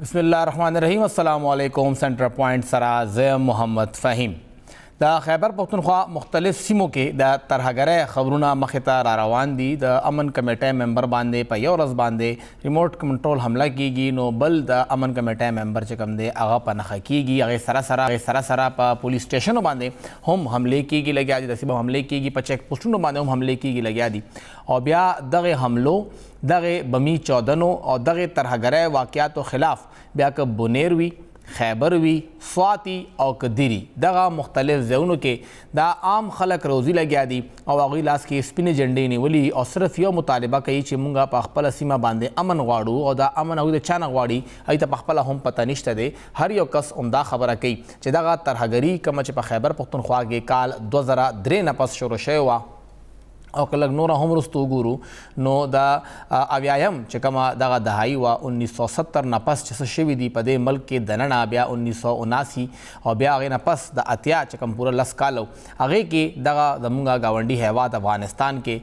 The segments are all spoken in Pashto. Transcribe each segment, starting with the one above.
بسم الله الرحمن الرحیم. السلام علیکم. سنټر پوینټ سره زه محمد فهیم. د خیبر پختونخوا مختلف سیمو کې د ترهګرۍ خبرونه مخې ته را روان دي. د امن کمیټې ممبر باندې په یو ورځ باندې ریموټ کنټرول حمله کیږي، نو بل د امن کمیټې ممبر چې کوم دی هغه په نښه کیږي. هغې سره په پولیس سټیشنو باندې هم حملې کیږي لګیا دي، داسې به حملې کیږي، په چیک پوسټونو باندې هم حملې کیږي لګیا دي. او بیا دغه حملو، دغه بمی چودنو او دغه ترهګرۍ واقعاتو خلاف بیا که بونیر وي، خیبر وی، سواتی او کدیری، دغه مختلف ځایونو کې دا عام خلک روزي لګیا دي او هغوی لاس کې سپینې جنډې نیولي او صرف یو مطالبه کوي چې مونږ په خپله سیمه باندې امن غواړو او دا امن هغوی د چا نه غواړي هغوی ته پخپله هم پته نشته دی. هر یو کس همدا خبره کوي چې دغه ترهګري کومه چې په خیبر پختونخوا کې کال 2003 نه پس شروع شوې وه او که لږ نوره هم وروسته وګورو نو د اویایم چې کومه دغه دهایي وه 1970 نه پس چې څه شوي دي په دې ملک کې دننه، بیا 1979 او بیا هغې نه پس د اتیا چې کوم پوره 10 کال هغې کې دغه زموږ ګاونډي هیواد افغانستان کې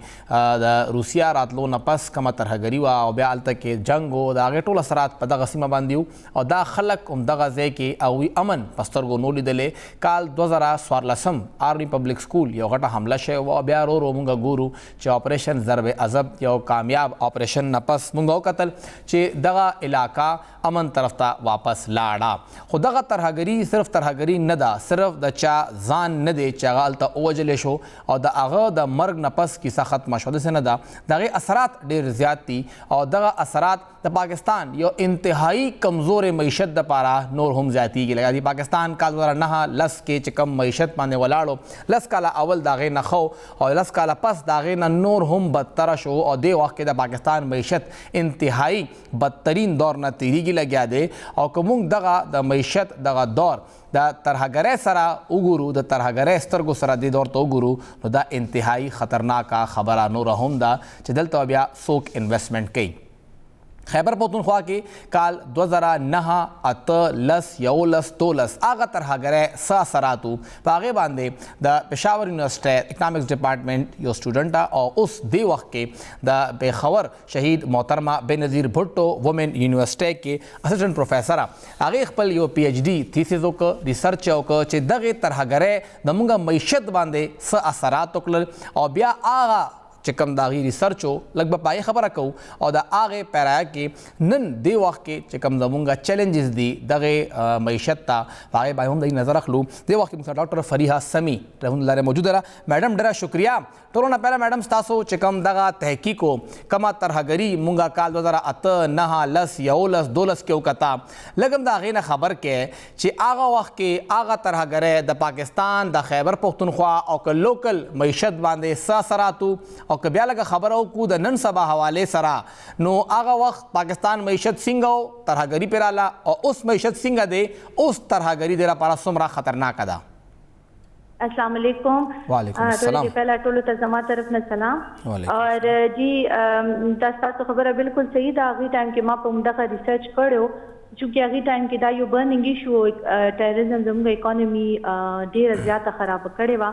د روسیا راتلو نه پس کومه ترهګري وه او بیا هلته کې جنګ و، د هغې ټول اثرات په دغه سیمه باندې وو او دا خلک همدغه ځای کې هغوی امن په سترګو نو لیدلې. کال 2014 آرمي پبلک سکول یو غټه حمله شوې وه او بیا ورو مونږ ګورو چې آپریشن ضرب عضب یو کامیاب آپریشن نه پس مونږ وکتل چې دغه علاقه امن طرف ته واپس لاړه. خو دغه ترهګري صرف ترهګري نه ده، صرف د چا ځان نه دی چې هغه هلته ووژلی شو او د هغه د مرګ نه پس کیسه ختمه شوه، داسې نه ده. د هغې اثرات ډېر زیات دي او دغه اثرات د پاکستان یو انتهایی کمزورې معیشت دپاره نور هم زیاتېږي لګیا دي. پاکستان کال 2009-10 کې چې کم معیشت باندې ولاړو، 10 کاله اول د هغې نه ښه او 10 کاله پس د هغې نه نور هم بدتره شو او دې وخت کې د پاکستان معیشت انتهایی بدترین دور نه تېرېږي لګیا دی. او که موږ دغه د معیشت دغه دور د ترهګرۍ سره وګورو، د ترهګرۍ سترګو سره دې دور ته وګورو، نو دا انتهایی خطرناکه خبره نوره هم ده چې دلته بیا څوک انویسټمنټ کوي. خیبر پختونخوا کې کال 2009 8 10 11 12 هغه ترهګرۍ څه اثرات وو په هغې باندې د پېښور یونیورسټۍ اکنامکس ډپارټمنټ یو سټوډنټه او اوس دې وخت کې د پېښور شهید محترمه بېنظیر بھټو وومن یونیورسټۍ کې اسسټنټ پروفیسره، هغې خپل یو پی ایچ ډي تھیسس وکړه، ریسرچ یې وکړه چې دغې ترهګرۍ د مونږ معیشت باندې څه اثرات وکړل او بیا هغه چې کوم د هغې ریسرچ و لږ به پایې خبره کوو او د هغې پیرایه کې نن دې وخت کې چې کوم زمونږ چیلنجز دي دغې معیشت ته په هغې باندې هم د نظر اخلو. دې وخت کې موږ ډاکټر فریحه سمی رحمت الله علیه موجوده ده. میډم ډېره شکریه. ټولو نه پهله میډم ستاسو چې کوم دغه تحقیق و کومه ترهګري مونږ کال 2008 9 10 11 12 کې وکته، لږ هم د هغې نه خبر کې چې هغه وخت کې هغه ترهګرۍ د پاکستان د خیبر پختونخوا او که لوکل معیشت باندې څه اثرات او که بیا لږه خبره وکړو د نن سبا حوالې سره، نو هغه وخت پاکستان معیشت څنګه و، ترهګري پرې راله او اوس معیشت څنګه دی، اوس ترهګري د لپاره څومره خطرناکه ده. السلام علیکم. وعلیکم السلام. پہلا ټولو ته زما طرف نه سلام. اور جی دا ستاسو خبره بالکل صحیح ده. هغې ټایم کې ما په همدغه ریسرچ کړی چونکې هغې ټایم کې دا یو برننګ ایشو ټیرریزم زموږ اکانومي ډېره زیاته خرابه کړې وه.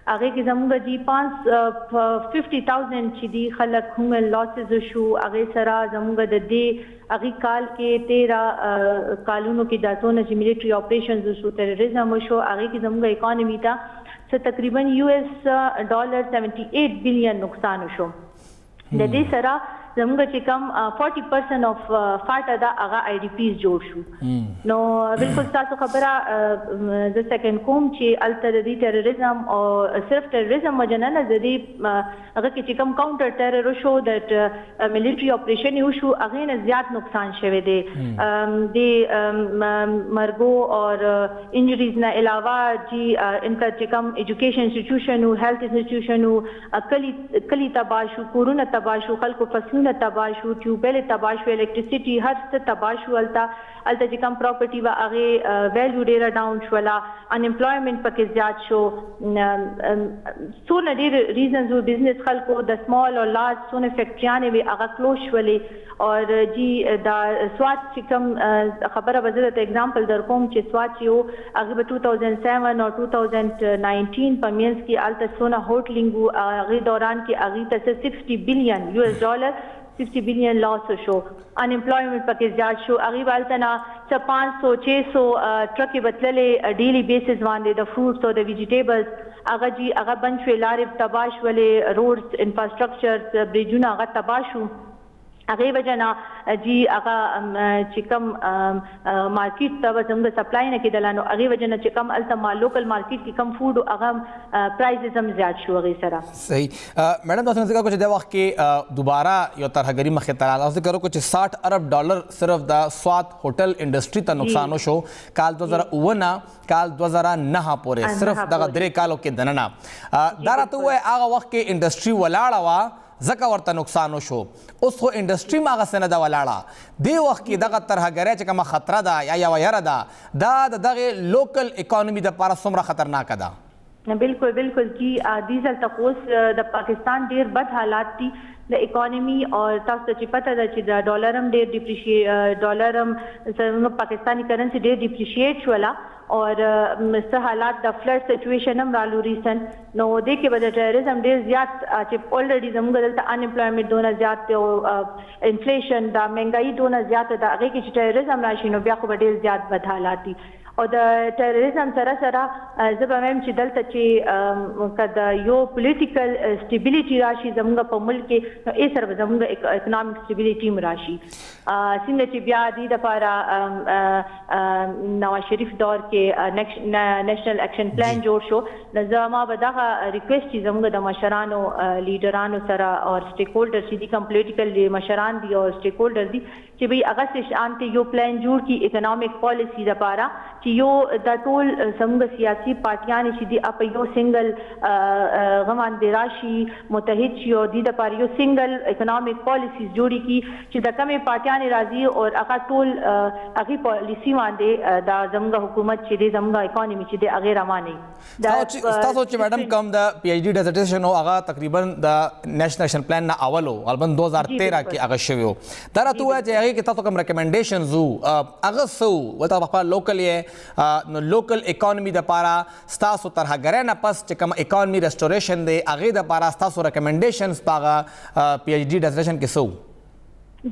هغې کې زموږ جی 50,000 چې دي خلک هومن لاسز شو. هغې سره زموږ د دې هغې کال کې 13 کالونو کې دا څونه چې ملیټري اپریشنز وشو، ټیرریزم وشو، هغې کې زموږ اکانومي ته څه تقریبا $78 بلین نقصان وشو. د دې سره زموږ چې کم 40% اف فاټه ده هغه آی ډي پیز جوړ شو. نو بالکل تاسو خبره زه سیکنډ کوم چې هلته د دې ټیرریزم او صرف ټیرریزم وجه نه د دې هغه کې چې کم کاونټر ټیرر وشو، د ملیټري اپریشن یې وشو، هغې نه زیات نقصان شوی دی. د مرګو اور انجریز نه علاوه جی ان کا چې کم ایجوکیشن انسټیټیوشن و، هیلث انسټیټیوشن و، کلی تباه شو، کورونه تباه شو، خلکو فصلونه تباه شو، ټیوبویل تباه شو، الیکټریسټي هر څه تباه شو. هلته چې کوم پراپرټي وه هغې ویلیو ډېره ډاون شوله، انامپلایمنټ پکې زیات شو. څونه ډېر ریزنز و، بزنس خلکو د سمال او لارج څونه فیکټریانې وې هغه کلوز شولې. اور جی دا سوات چې کوم خبره به زه درته اګزامپل در کوم چې سوات چې و هغې به 2007 او 2019 په منځ کې هلته څونه هوټلینګ و، هغې دوران کې هغې ته $60 بلین 60 بلین لاس شو انمپلایمنٹ پکې زیات شو هغه والتنا 500 600 ټرکې بتللې ډیلی بیسز باندې د فروټس او د ویجیټیبلز هغه بند شوې لارې تباه شولې روډز انفراسټرکچر بریجونه هغه تباه شو هغه وجنا جی هغه چې کوم مارکیټ ته زموږ سپلای نه کېدل نو هغه وجنا چې کوم الته لوکل مارکیټ کې کم فود هغه پرایسز هم زیات شو هغه سره صحیح میډم تاسو ذکر کوئ د وخت کې دوباره یو ترهګری مخې ته راغله ذکر کوئ چې $60 ارب صرف د سوات هوټل انډستری ته نقصان شو کال 2009 نه کال 2009 پورې صرف دغه درې کالو کې دننه دا راته وایي هغه وخت کې انډستری ولاړه وه ځکه ورته نقصان وشو اوس خو انډسټري هم هغسې نه ده ولاړه دې وخت کې دغه ترهګرۍ چې کومه خطره ده یا یوه یره ده دا د دغې لوکل اکانومي دپاره څومره خطرناکه ده بالکل بالکل جی دې ځل ته اوس د پاکستان ډېر بد حالات دي د اکانومي او تاسو ته چې پته ده چې د ډالر هم ډېر ډالر هم زموږ پاکستاني کرنسي ډېر ډیپریشیټ شوله اور څه حالات د فلډ سچویشن هم رالو ریسن نو دې کې به د ټیرریزم ډېر زیات چې الریډي زموږ دلته انامپلایمنټ دونه زیات دی او انفلیشن دا مهنګایي دونه زیاته ده هغې کې چې ټیرریزم راشي نو بیا خو به ډېر زیات بد حالات دي او د ټیرریزم سره سره زه به وایم چې دلته چې که د یو پولیټیکل سټیبیلیټي راشي زموږ په ملک کې نو ای سره به زموږ اکنامک سټیبیلیټي هم راشي څنګه چې بیا دې دپاره نواز شریف دور کې نیشنل ایکشن پلان جوړ شو نو زما به دغه ریکویسټ چې زموږ د مشرانو لیډرانو سره او سټیک هولډر چې دي کوم پولیټیکل مشران دي او سټیک هولډر دي چې بھئی هغه څه شانتې یو پلان جوړ کړي اکنامک پالیسي دپاره چې یو د ټول زموږ سیاسي پارټیانې چې دي په یو سنګل هغه باندې راشي متحد شي او دې دپاره یو سنګل اکنامک پالیسیز جوړې کړي چې د کمې پارټیانې راځي او هغه ټول هغې پالیسي باندې دا زموږ حکومت چې دی زموږ اکانومي چې دی هغې روانوي ستاسو چې میډم کوم د پی ایچ ډي ډیزرټیشن و هغه تقریبا د نیشنل ایکشن پلان نه اول و غالبا 2013 کې هغه شوی و دا راته ووایه چې هغې کې تاسو کوم ریکمنډیشنز وو هغه څه وو ولته په خپله لوکل یې نو لوکل اکانومي دپاره ستاسو ترهګرۍ نه پس چې کوم اکانومي ریسټوریشن دی هغې دپاره ستاسو ریکمنډیشنز په هغه پی ایچ ډي ډیزرټیشن کې څه وو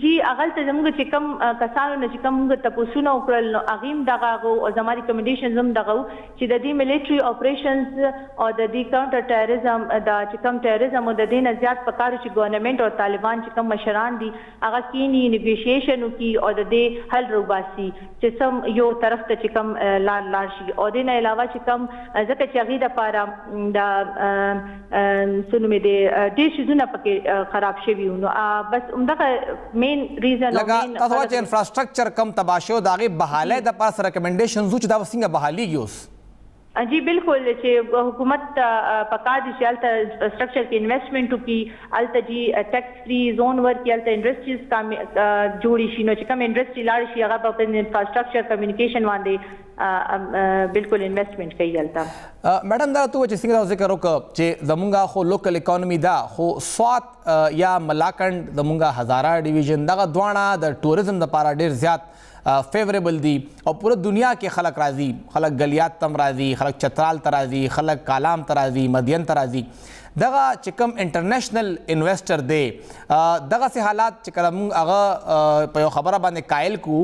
جی هغلته زموږ چې کوم کسانو نه چې کوم موږ تپوسونه وکړل نو هغې هم دغه او زما ریکمنډیشنز هم دغه وو چې د دې ملیټري اپریشنز او د دې کاونټر ټیرریزم دا چې کوم ټیرریزم او د دې نه زیات پکار چې ګورنمنټ او طالبان چې کوم مشران دي هغه کینی نیګوشیشن وکړي او د دې حل روباسي چې سم یو طرف ته چې کوم لار شي او دې نه علاوه چې کوم ځکه چې هغې دپاره د څه نومې دی ډېر شیزونه پکې خراب شوي وو نو بس همدغه مین ریزن لکه تاسو وایئ چې انفراسټرکچر کم تباه شوی د هغې بحالۍ دپاره څه ریکمنډیشنز وو چې دا به څنګه بحالېږي اوس جی بالکل چې حکومت پکار دي چې هلته سټرکچر کې انویسټمنټ وکړي هلته جی ټیکس فری زون ورکړي هلته انډسټریز جوړې شي نو چې کوم انډسټري لاړ شي هغه به په انفراسټرکچر کمیونیکیشن باندې بالکل انویسټمنټ کوي هلته میډم دا راته ووایه چې څنګه دا ذکر وکړه چې زمونږ خو لوکل اکانومي ده خو سوات یا ملاکنډ زمونږ هزاره ډیویژن دغه دواړه د ټوریزم دپاره ډېر زیات فیوریبل دي او پوره دنیا کې خلک راځي خلک گلیات تم راځي خلک چترال ته راځي خلک کالام ته راځي مدین ته راځي دغه چې کوم انټرنیشنل انویسټر دی دغسې حالات چې کله موږ هغه په یو خبره باندې قایل کړو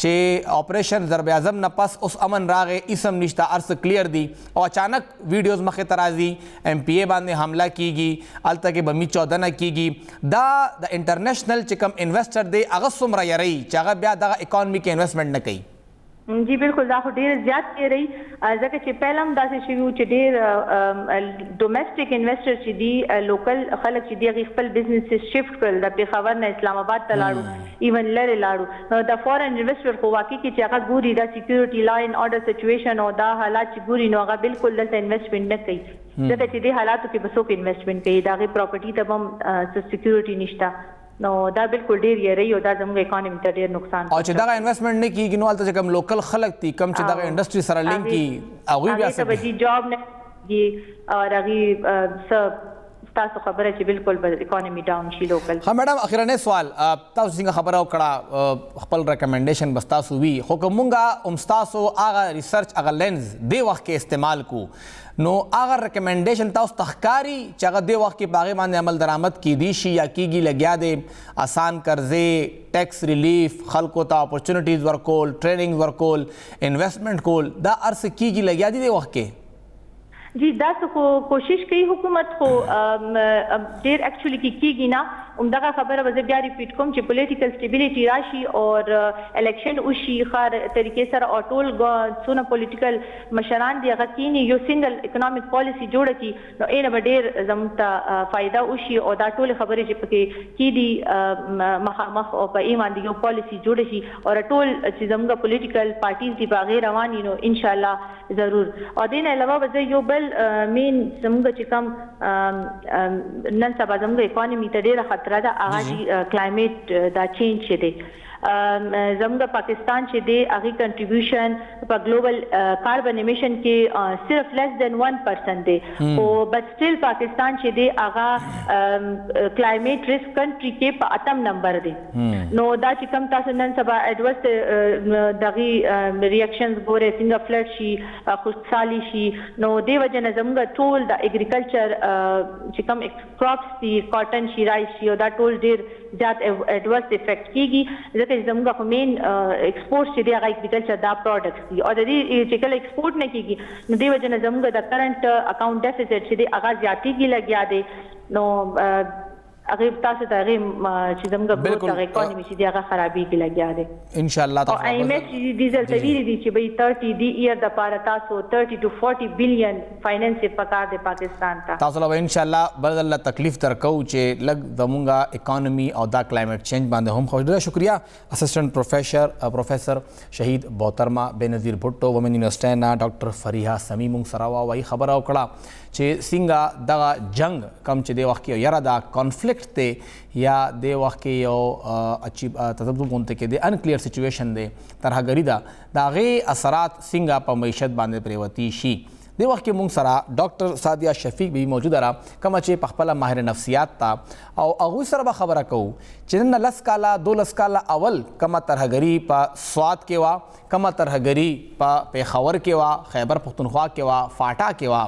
چې اپریشن ضرب اعظم نه پس اوس امن راغی اسم نشته هر څه کلیر دي او اچانک ویډیوز مخې ته راځي ایم پی اے باندې حمله کیږي هلته کې بمی 14 نه کیږي دا د انټرنیشنل چې کوم انویسټر دی هغه څومره یری چې هغه بیا دغه اکانومي کې انویسټمنټ نه کوي جی بالکل دا خو ډېر زیات تیری ځکه چې پهله هم داسې شوي وو چې ډېر ډومestic انویسټر چې دي لوکل خلک چې دي هغې خپل بزنسز شفټ کړل د پېښور نه اسلام آباد ته لاړو ایون لرې لاړو د فورن انویسټر خو واقع کې چې هغه ګوري دا سیکیورټي لا اینډ آرډر سچویشن او دا حالات چې ګوري نو هغه بالکل دلته انویسټمنټ نه کوي ځکه چې دې حالاتو کې به څوک انویسټمنټ کوي د هغې پراپرټي ته به هم څه سیکیورټي نشته نو دا بالکل ډېر یری او دا زموږ اکانومي ته ډېر نقصان او چې دغه انویسټمنټ نه کیږي نو هلته چې کوم لوکل خلک دي کوم چې دغه انډسټري سره لینک دي هغوی بیا څه جاب نه کیږي او هغې څه تاسو خبره چې بالکل به اکانومي ډاون شي لوکل. ها میډم اخیرنه سوال تاسو څنګه خبره وکړه خپل ریکمنډیشن بس تاسو وی خو کومګه امستاسو هغه ریسرچ هغه لینز دی وخت کې استعمال کو نو هغه ریکمنډیشن تاسو تخکاری چې هغه دی وخت کې باغې باندې عمل درآمد کی دی شي یا کیږي لګیا دی آسان قرضې ټیکس ریلیف خلکو ته اپورچونټیز ورکول ټریننګ ورکول انویسټمنٹ کول دا ارس کیږي لګیا دی وخت کې جی دا څه کوشش کوي حکومت خو ډیر ایکچولی کیږي نه همدغه خبره به بیا ریپیټ کوم چې پولیټیکل سټیبিলিټي راشي او الیکشن وشي خار طریقې سره او ټول څونه پولیټیکل مشران دی هغه کینی یو سنگل اکونومیک پالیسی جوړه کی نو اینه به ډیر زموږ ته فائدہ وشي او دا ټول خبرې چې پکې کی دي مخامخ او په ایمان دی یو پالیسی جوړه شي او ټول چې زموږ پولیټیکل پارټیز دی باغې رواني نو ان شاء الله ضرور او دین علاوه به یو بل مین زموږ چې کوم نن سبا زموږ اکانومي ته ډیره خطر ده هغه کلایمیټ دا چینج شه دی زموږ پاکستان چې دی هغه کنټریبیوشن په ګلوبل کاربن امیشن کې صرف لیس دین 1% دی او بٹ سټیل پاکستان چې دی هغه کلایمیټ ریسک کنټری کې په 8م نمبر دی نو دا چې کوم تاسو نن سبا ایڈورس دغه ریاکشنز ګوره څنګه فلډ شي خشکسالی شي نو دی وجه نه زموږ ټول د اګریکلچر چې کوم کراپس دي کاټن شي رایس شي او دا ټول ډیر زیات ایڈورس افیکٹ کیږي ځکه چې زموږ خو مین ایکسپورټ چې دی هغه اګریکلچر دا پروډکټس دي او د دې چې کله ایکسپورټ نه کیږي نو دی وجه نه زموږ د کرنٹ اکاؤنٹ ډیفیسټ چې دی هغه زیاتېږي لګیا دی نو هغه تاسو ته هغه چې زموږ ګروث اکانومي چې دی هغه خرابېږي لګیا دی ان شاء الله او ایم ایس ډیزل ته ویلي دي چې به 30 دی ایئر د پاره تاسو 30 to 40 بلین فاینانس پکار دی پاکستان ته تاسو له ان شاء الله بل الله تکلیف ترکو چې لګ زمونږه اکانومي او دا کلایمیټ چینج باندې هم خوش ډیره شکریا اسسټنټ پروفیسر شهید محترمه بینظیر بھټو ومن یونیورسيټي نا ډاکټر فریحه سمیم سره وايي خبره وکړه چې څنګه دغه جنگ کم چې دی وخت کې یاره دا کانفلیکټ ته یا د وخت کې یو اچھی تذبذب غونته کې د انکلیر سچویشن دی ترهګری دا دغه اثرات څنګه په معیشت باندې پریوتی شي د وخت کې مونږ سره ډاکټر سادیه شفیق به موجوده را کوم چې په خپل ماهر نفسیات تا او هغه سره به خبره کوو چې نن لس کاله 12 کاله اول کومه ترهګری په سواد کې وا کومه ترهګری په پیښور کې وا خیبر پختونخوا کې وا فاټا کې وا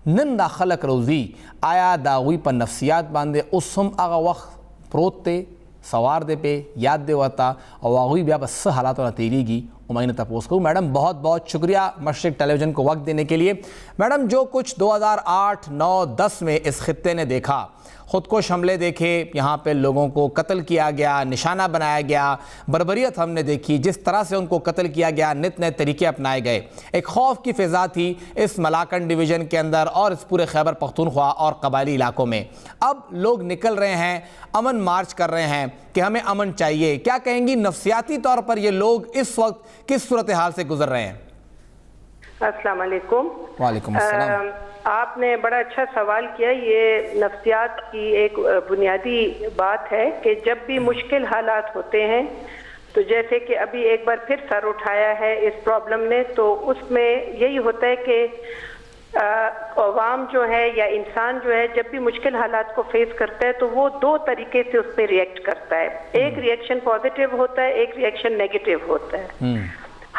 نن دا خلق روزی آیا دا غوی په نفسیات باندې اوس هم هغه وخت پروت ته سوار دے پہ یاد دے ہوتا اور غوی بیا بس حالات اور تیریگی عمین تپوس کو میڈم بہت بہت شکریہ مشرق ٹیلی ویژن کو وقت دینے کے لیے میڈم جو کچھ 2008 9 10 میں اس خطے نے دیکھا خود کش حملے دیکھے یہاں پہ لوگوں کو قتل کیا گیا نشانہ بنایا گیا بربریت ہم نے دیکھی جس طرح سے ان کو قتل کیا گیا نت نئے طریقے اپنائے گئے ایک خوف کی فضا تھی اس ملاکنڈ ڈویژن کے اندر اور اس پورے خیبر پختونخوا اور قبائلی علاقوں میں اب لوگ نکل رہے ہیں امن مارچ کر رہے ہیں کہ ہمیں امن چاہیے کیا کہیں گی نفسیاتی طور پر یہ لوگ اس وقت کس صورتحال سے گزر رہے ہیں السلام علیکم وعلیکم السلام آپ نے بڑا اچھا سوال کیا یہ نفسیات کی ایک بنیادی بات ہے کہ جب بھی مشکل حالات ہوتے ہیں تو جیسے کہ ابھی ایک بار پھر سر اٹھایا ہے اس پرابلم نے تو اس میں یہی ہوتا ہے کہ عوام جو ہے یا انسان جو ہے جب بھی مشکل حالات کو فیس کرتا ہے تو وہ دو طریقے سے اس پہ ریئیکٹ کرتا ہے ایک ریئیکشن پازیٹیو ہوتا ہے ایک ریئیکشن نیگیٹیو ہوتا ہے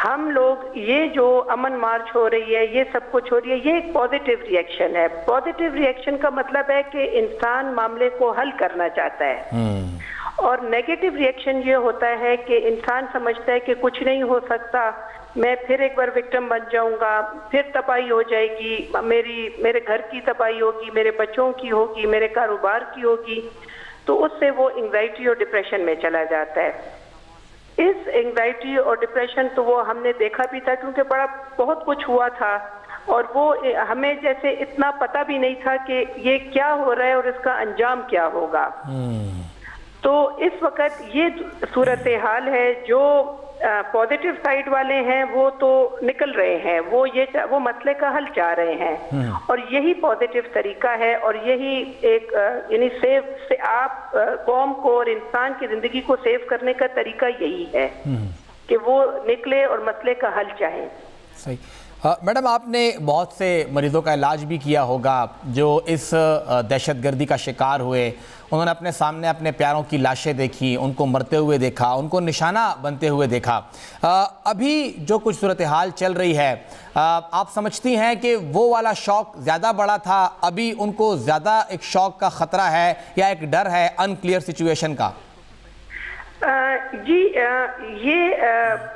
ہم لوگ یہ جو امن مارچ ہو رہی ہے یہ سب کچھ ہو رہی ہے یہ ایک پازیٹیو ریئیکشن ہے پازیٹیو ریئیکشن کا مطلب ہے کہ انسان معاملے کو حل کرنا چاہتا ہے اور نیگیٹو ریئیکشن یہ ہوتا ہے کہ انسان سمجھتا ہے کہ کچھ نہیں ہو سکتا میں پھر ایک بار وکٹم بن جاؤں گا پھر تباہی ہو جائے گی میرے گھر کی تباہی ہوگی میرے بچوں کی ہوگی میرے کاروبار کی ہوگی تو اس سے وہ انگزائٹی اور ڈپریشن میں چلا جاتا ہے اس انگزائٹی اور ڈپریشن تو وہ ہم نے دیکھا بھی تھا کیونکہ بہت کچھ ہوا تھا اور وہ ہمیں جیسے اتنا پتہ بھی نہیں تھا کہ یہ کیا ہو رہا ہے اور اس کا انجام کیا ہوگا تو اس وقت یہ صورتحال ہے جو پازیٹیو سائیڈ والے ہیں وہ تو نکل رہے ہیں وہ مسئلے کا حل چاہ رہے ہیں اور یہی پازیٹیو طریقہ ہے اور یہی ایک یعنی سیو آپ قوم کو اور انسان کی زندگی کو سیو کرنے کا طریقہ یہی ہے کہ وہ نکلے اور مسئلے کا حل چاہیں صحیح میڈم آپ نے بہت سے مریضوں کا علاج بھی کیا ہوگا جو اس دہشت گردی کا شکار ہوئے. انہوں نے اپنے سامنے اپنے پیاروں کی لاشیں دیکھی, ان کو مرتے ہوئے دیکھا, ان کو نشانہ بنتے ہوئے دیکھا. ابھی جو کچھ صورتحال چل رہی ہے, آپ سمجھتی ہیں کہ وہ والا شوق زیادہ بڑا تھا, ابھی ان کو زیادہ ایک شوق کا خطرہ ہے یا ایک ڈر ہے ان کلیئر سچویشن کا؟ جی یہ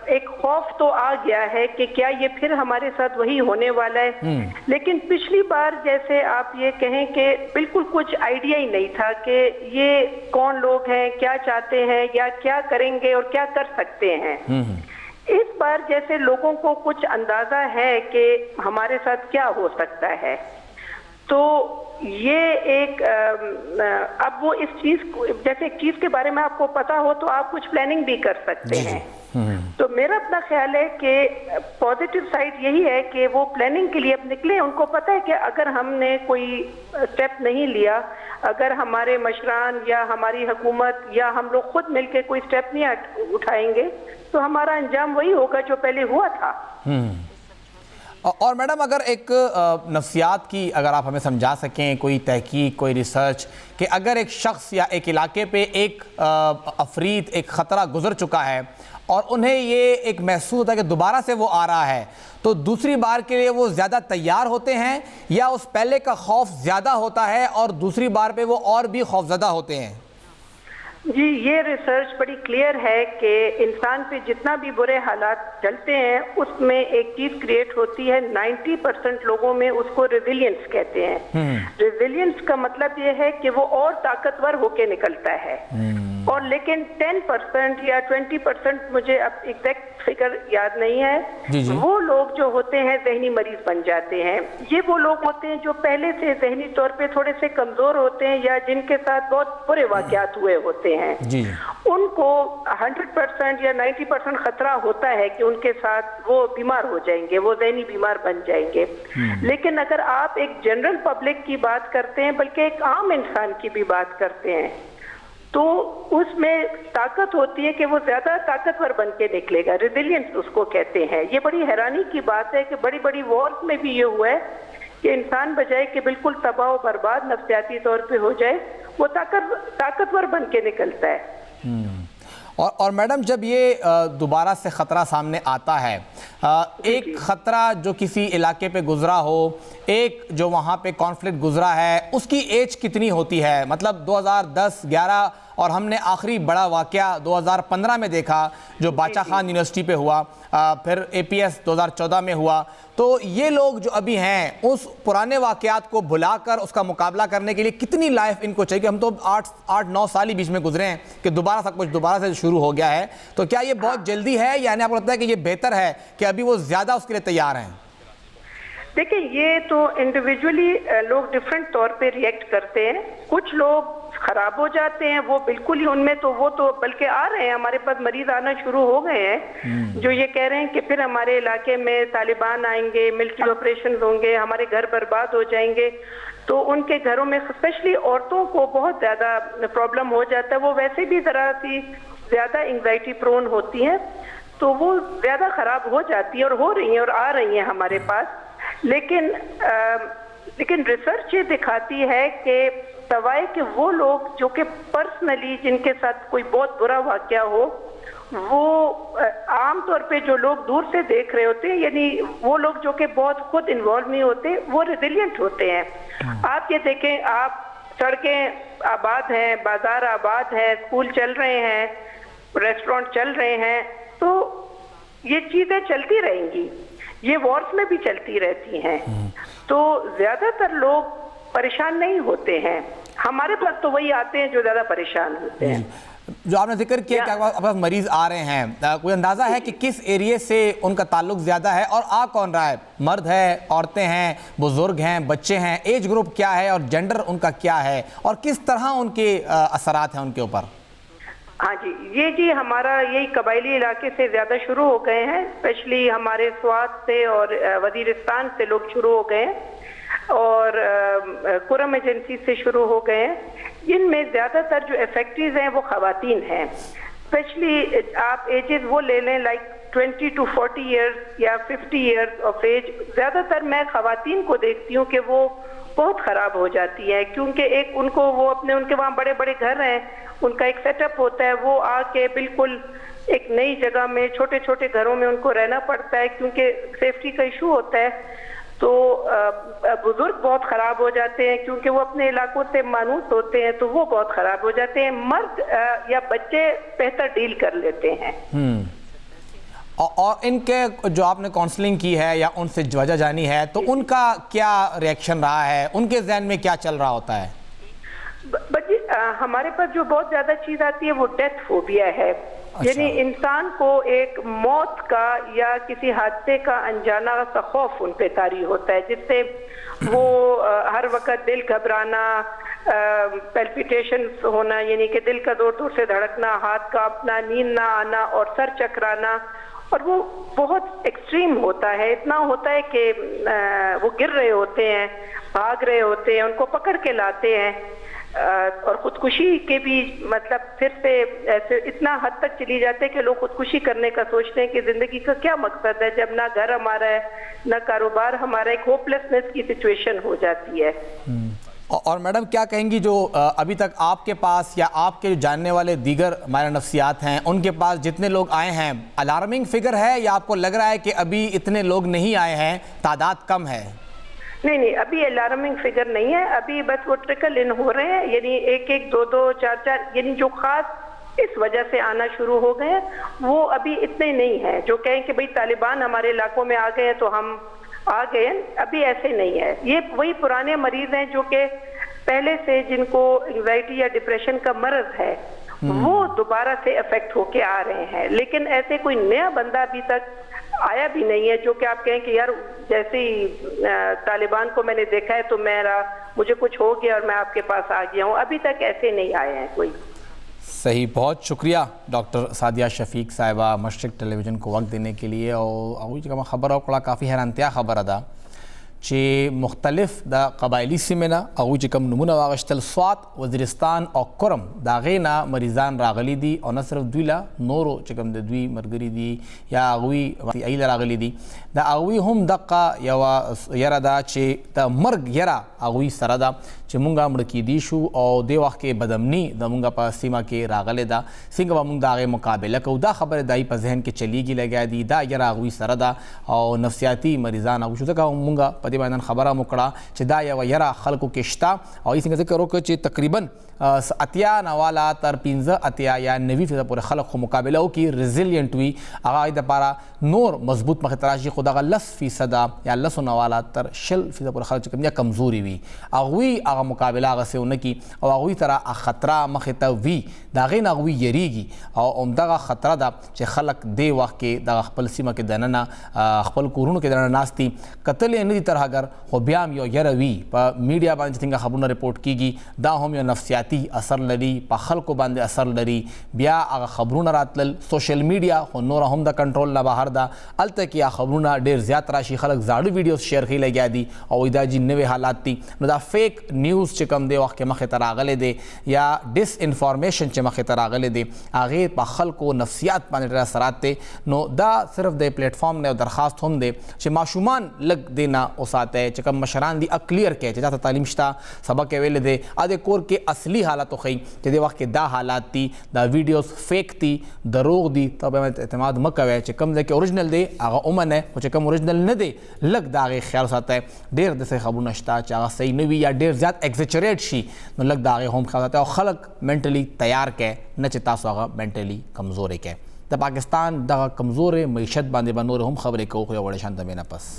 ایک خوف تو آ گیا ہے کہ کیا یہ پھر ہمارے ساتھ وہی ہونے والا ہے. لیکن پچھلی بار جیسے آپ یہ کہیں کہ بالکل کچھ آئیڈیا ہی نہیں تھا کہ یہ کون لوگ ہیں, کیا چاہتے ہیں یا کیا کریں گے اور کیا کر سکتے ہیں. اس بار جیسے لوگوں کو کچھ اندازہ ہے کہ ہمارے ساتھ کیا ہو سکتا ہے, تو یہ ایک اب وہ اس چیز کو, جیسے ایک چیز کے بارے میں آپ کو پتا ہو تو آپ کچھ پلاننگ بھی کر سکتے ہیں. تو میرا اپنا خیال ہے کہ پازیٹیو سائڈ یہی ہے کہ وہ پلاننگ کے لیے اب نکلے. ان کو پتا ہے کہ اگر ہم نے کوئی اسٹیپ نہیں لیا, اگر ہمارے مشران یا ہماری حکومت یا ہم لوگ خود مل کے کوئی اسٹیپ نہیں اٹھائیں گے تو ہمارا انجام وہی ہوگا جو پہلے ہوا تھا. اور میڈم اگر ایک نفسیات کی اگر آپ ہمیں سمجھا سکیں, کوئی تحقیق, کوئی ریسرچ, کہ اگر ایک شخص یا ایک علاقے پہ ایک افریط, ایک خطرہ گزر چکا ہے اور انہیں یہ ایک محسوس ہوتا ہے کہ دوبارہ سے وہ آ رہا ہے, تو دوسری بار کے لیے وہ زیادہ تیار ہوتے ہیں یا اس پہلے کا خوف زیادہ ہوتا ہے اور دوسری بار پہ وہ اور بھی خوفزدہ ہوتے ہیں؟ جی یہ ریسرچ بڑی کلیئر ہے کہ انسان پہ جتنا بھی برے حالات چلتے ہیں اس میں ایک چیز کریٹ ہوتی ہے, 90% لوگوں میں اس کو ریزیلینس کہتے ہیں. ریزیلینس کا مطلب یہ ہے کہ وہ اور طاقتور ہو کے نکلتا ہے. اور لیکن 10% یا 20% مجھے اب ایگزیکٹ فگر یاد نہیں ہے, وہ لوگ جو ہوتے ہیں ذہنی مریض بن جاتے ہیں. یہ وہ لوگ ہوتے ہیں جو پہلے سے ذہنی طور پہ تھوڑے سے کمزور ہوتے ہیں یا جن کے ساتھ بہت برے واقعات ہوئے ہوتے ہیں. ان کو 100% یا 90% خطرہ ہوتا ہے کہ ان کے ساتھ وہ بیمار ہو جائیں گے, وہ ذہنی بیمار بن جائیں گے. لیکن اگر آپ ایک جنرل پبلک کی بات کرتے ہیں, بلکہ ایک عام انسان کی بھی بات کرتے ہیں, تو اس میں طاقت ہوتی ہے کہ وہ زیادہ طاقتور بن کے نکلے گا. ریزیلینس اس کو کہتے ہیں. یہ بڑی حیرانی کی بات ہے کہ بڑی بڑی وارز میں بھی یہ ہوا ہے کہ انسان بجائے کہ بالکل تباہ و برباد نفسیاتی طور پہ ہو جائے, وہ طاقتور بن کے نکلتا ہے. اور میڈم جب یہ دوبارہ سے خطرہ سامنے آتا ہے, ایک خطرہ جو کسی علاقے پہ گزرا ہو, ایک جو وہاں پہ کانفلکٹ گزرا ہے, اس کی ایج کتنی ہوتی ہے؟ مطلب 2010-11 اور ہم نے آخری بڑا واقعہ 2015 میں دیکھا جو باچا خان یونیورسٹی پہ ہوا, پھر APS 2014 میں ہوا. تو یہ لوگ جو ابھی ہیں اس پرانے واقعات کو بھلا کر اس کا مقابلہ کرنے کے لیے کتنی لائف ان کو چاہیے؟ ہم تو 8-9 سال ہی بیچ میں گزرے ہیں کہ دوبارہ سب کچھ دوبارہ سے شروع ہو گیا ہے. تو کیا یہ بہت جلدی ہے, یعنی آپ کو لگتا ہے کہ یہ بہتر ہے کہ ابھی وہ زیادہ اس کے لیے تیار ہیں؟ دیکھیں یہ تو انڈیویجولی لوگ ڈیفرنٹ طور پہ ریئیکٹ کرتے ہیں. کچھ لوگ خراب ہو جاتے ہیں, وہ بالکل ہی ان میں تو وہ تو بلکہ آ رہے ہیں, ہمارے پاس مریض آنا شروع ہو گئے ہیں جو یہ کہہ رہے ہیں کہ پھر ہمارے علاقے میں طالبان آئیں گے, ملٹری آپریشنز ہوں گے, ہمارے گھر برباد ہو جائیں گے. تو ان کے گھروں میں اسپیشلی عورتوں کو بہت زیادہ پرابلم ہو جاتا ہے. وہ ویسے بھی ذرا سی زیادہ انگزائٹی پرون ہوتی ہیں, تو وہ زیادہ خراب ہو جاتی ہے اور ہو رہی ہیں اور آ رہی ہیں ہمارے پاس. لیکن ریسرچ یہ دکھاتی ہے کہ سوائے کہ وہ لوگ جو کہ پرسنلی جن کے ساتھ کوئی بہت برا واقعہ ہو, وہ عام طور پہ جو لوگ دور سے دیکھ رہے ہوتے ہیں, یعنی وہ لوگ جو کہ بہت خود انوالو نہیں ہوتے, وہ ریزیلینٹ ہوتے ہیں. آپ یہ دیکھیں, آپ سڑکیں آباد ہیں, بازار آباد ہیں, اسکول چل رہے ہیں, ریسٹورینٹ چل رہے ہیں, تو یہ چیزیں چلتی رہیں گی, یہ وارز میں بھی چلتی رہتی ہیں. تو زیادہ تر لوگ پریشان نہیں ہوتے ہیں. ہمارے پاس تو وہی آتے ہیں جو زیادہ پریشان ہوتے ہیں. جو آپ نے ذکر کیا کہ آپ پاس مریض آ رہے ہیں, کوئی اندازہ ہے کہ کس ایریے سے ان کا تعلق زیادہ ہے اور آ کون رہا ہے؟ مرد ہے, عورتیں ہیں, بزرگ ہیں, بچے ہیں, ایج گروپ کیا ہے اور جینڈر ان کا کیا ہے اور کس طرح ان کے اثرات ہیں ان کے اوپر؟ ہاں جی, یہ جی ہمارا یہی قبائلی علاقے سے زیادہ شروع ہو گئے ہیں, اسپیشلی ہمارے سوات سے اور وزیرستان سے لوگ شروع ہو گئے ہیں اور کرم ایجنسی سے شروع ہو گئے ہیں. ان میں زیادہ تر جو افیکٹیز ہیں وہ خواتین ہیں. اسپیشلی آپ ایجز وہ لے لیں لائک 20 to 40 years یا 50 years of age, زیادہ تر میں خواتین کو دیکھتی ہوں کہ وہ بہت خراب ہو جاتی ہیں، کیونکہ ایک ان کو وہ اپنے ان کے وہاں بڑے بڑے گھر ہیں، ان کا ایک سیٹ اپ ہوتا ہے، وہ آ کے بالکل ایک نئی جگہ میں چھوٹے چھوٹے گھروں میں ان کو رہنا پڑتا ہے کیونکہ سیفٹی کا ایشو ہوتا ہے. تو بزرگ بہت خراب ہو جاتے ہیں کیونکہ وہ اپنے علاقوں سے مانوس ہوتے ہیں، تو وہ بہت خراب ہو جاتے ہیں. مرد یا بچے بہتر ڈیل کر لیتے ہیں. اور ان کے جو آپ نے کاؤنسلنگ کی ہے یا ان سے وجہ جانی ہے تو ان کا کیا ریئیکشن رہا ہے، ان کے ذہن میں کیا چل رہا ہوتا ہے؟ بچی ہمارے پاس جو بہت زیادہ چیز آتی ہے وہ ڈیتھ فوبیا ہے. یعنی انسان کو ایک موت کا یا کسی حادثے کا انجانا سا خوف ان پہ طاری ہوتا ہے، جس سے وہ ہر وقت دل گھبرانا، پیلپیٹیشنز ہونا، یعنی کہ دل کا زور زور سے دھڑکنا، ہاتھ کانپنا، نیند نہ آنا اور سر چکرانا. اور وہ بہت ایکسٹریم ہوتا ہے، اتنا ہوتا ہے کہ وہ گر رہے ہوتے ہیں، بھاگ رہے ہوتے ہیں، ان کو پکڑ کے لاتے ہیں. اور خودکشی کے بھی مطلب پھر سے ایسے اتنا حد تک چلی جاتے کہ لوگ خودکشی کرنے کا سوچتے ہیں کہ زندگی کا کیا مقصد ہے جب نہ گھر ہمارا ہے نہ کاروبار ہمارا. ایک ہوپلیسنس کی سچویشن ہو جاتی ہے. اور میڈم کیا کہیں گی جو ابھی تک آپ کے پاس یا آپ کے جاننے والے دیگر ماہر نفسیات ہیں ان کے پاس جتنے لوگ آئے ہیں، الارمنگ فگر ہے یا آپ کو لگ رہا ہے کہ ابھی اتنے لوگ نہیں آئے ہیں، تعداد کم ہے؟ نہیں، ابھی الارمنگ فگر نہیں ہے. ابھی بس وہ ٹرکل ان ہو رہے ہیں، یعنی ایک دو چار یعنی جو خاص اس وجہ سے آنا شروع ہو گئے ہیں وہ ابھی اتنے نہیں ہیں جو کہیں کہ بھئی طالبان ہمارے علاقوں میں آ گئے ہیں تو ہم آ گئے ہیں. ابھی ایسے نہیں ہے. یہ وہی پرانے مریض ہیں جو کہ پہلے سے جن کو انگزائٹی یا ڈپریشن کا مرض ہے وہ دوبارہ سے افیکٹ ہو کے آ رہے ہیں. لیکن ایسے کوئی نیا بندہ ابھی تک آیا بھی نہیں ہے جو کہ آپ کہیں کہ یار جیسے ہی طالبان کو میں نے دیکھا ہے تو مجھے کچھ ہو گیا اور میں آپ کے پاس آ گیا ہوں. ابھی تک ایسے نہیں آئے ہیں کوئی. صحیح، بہت شکریہ ڈاکٹر سعدیہ شفیق صاحبہ مشرق ٹیلی ویژن کو وقت دینے کے لیے. اور خبر اور کافی حیرانتیا خبر ادا چې مختلف د قبایلی سیمې نه هغوی چې کوم نومونه واخیستل، سوات، وزیرستان او کرم، د هغې نه مریضان راغلي دي او نه صرف دوی له نورو چې کوم د دوی ملګري دي یا هغوی له راغلي دي، د هغوی هم دقه یوه یره ده چې د مرګ یره هغوی سره ده چې مونږ مړه کیدی شو او دې وخت کې بدامني د مونږ په سیمه کې راغلې ده، څنګه به مونږ د هغې مقابله کوو. دا خبرې د هغوی په ذهن کې چلیږي لګیا دي، دا یره هغوی سره ده او نفسیاتي مریضان هغوی شو. ځکه مونږ په دې باندې خبره مو کړه چې دا یوه یره خلکو کې شته او یې څنګه ذکر وکړه چې تقریبا 80 والا تر 15 یا 90% پورې خلک خو مقابله وکړي، ریزیلینټ وي، هغه هغوی دپاره نور مضبوط مخې ته راشي. خو دغه 10% یا 10 والا تر 20% پورې خلک چې کوم یا کمزوري وي هغوی هغه مقابله هغسې ونه کړي او هغوی سره خطره مخې ته وي، د هغې نه هغوی یریږي او همدغه خطره ده چې خلک دې وخت کې دغه خپل سیمه کې دننه خپل کورونو کې دننه ناست دي، کتلې نه دي ترهګر، خو بیا هم یو یره وي. په میډیا باندې چې څنګه خبرونه رپورټ کیږي دا هم یو نفسیاتي اثر لري، په خلکو باندې اثر لري. بیا هغه خبرونه راتلل سوشل میډیا خو نوره هم د کنټرول نه بهر ده، هلته کې خبرونه ډېر زیات راشي، خلک زاړه ویډیوز شیر کوي لګیا دي او وایي دا جي نوې حالات دي. نو دا فیک نیوز چې کوم دی وخت کې مخې ته راغلی دی یا ډس انفارمیشن چې مخې ته راغلی دی هغې په خلکو نفسیات باندې ډېر اثرات دی. نو دا صرف د پلیټفارم نه یو درخواست هم دی چې ماشومان لږ دې نه وساتئ، چې کوم مشران دي کلیر کړئ چې دا ته تعلیم شته، سبق یې ویلی دی، د کور کې اصلي حالت وښیي چې دې وخت کې دا حالات دي، دا ویډیوز فیک دي، دروغ دي، ته به اعتماد مه کوئ. چې کوم ځای کې اوریجنل دی هغه ومنئ، خو چې کوم اوریجنل نه دی لږ د هغې خیال وساتئ. ډېر داسې خبرونه شته چې هغه صحیح نه وي یا ډېر زیات ایگزیچریټ شي، نو لږ د هغې هم خیال وساتئ او خلک منټلي تیار کړئ، نه چې تاسو هغه منټلي کمزوری کړئ. د پاکستان دغه کمزورې معیشت باندې به نورې هم خبرې کوو، خو یو وړې شانته مې نه پس.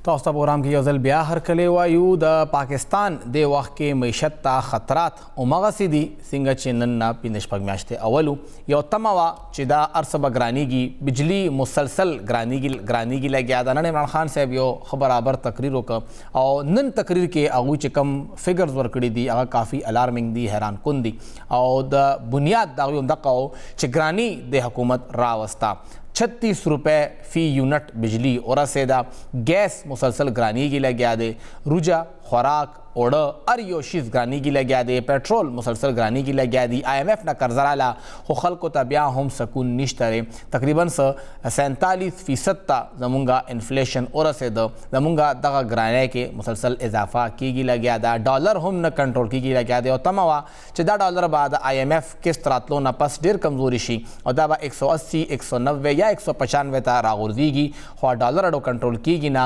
تاسو ته پروګرام کې یو ځل بیا هرکلی وایو د پاکستان د وخت کې معیشت ته خطرات همغسې دي څنګه چې نن نه 15 میاشتې اولو یو تمه وه چې دا هر څه به ګرانېږي بجلي مسلسل ګرانېږي لګیا ده. نن عمران خان صاحب یو ښه برابر تقریر وکړ او نن تقریر کې هغوی چې کم فګرز ورکړي دي هغه کافي الارمنګ دي، حیران کن دي او د بنیاد د هغوی همدغه و چې ګراني د حکومت راوسته 36 روپے فی یونٹ بجلی اور سیدہ گیس مسلسل گرانی کی لگیا دے، روجہ خوراک اوڑا ار یو شیز گرانی کی لگیا دے، پیٹرول مسلسل گرانی کی لگیا دی. آئی ایم ایف نا قرض رالا خو خلکو ته بیا هم سکون نشته ری. تقریبا 47% تا زمونږه انفلیشن ورسېده، زمونږه دغه ګرانۍ کې مسلسل اضافه کیږي لګیا ده، ډالر هم نه کنټرول کیږي لګیا دی او تمه وه چې دا ډالر به د آئی ایم ایف قسط راتلو نه پس ډېر کمزوري شي او دا به 180 190 یا 195 ته راغورځېږي خو ډالر اډو کنټرول کیږي نه.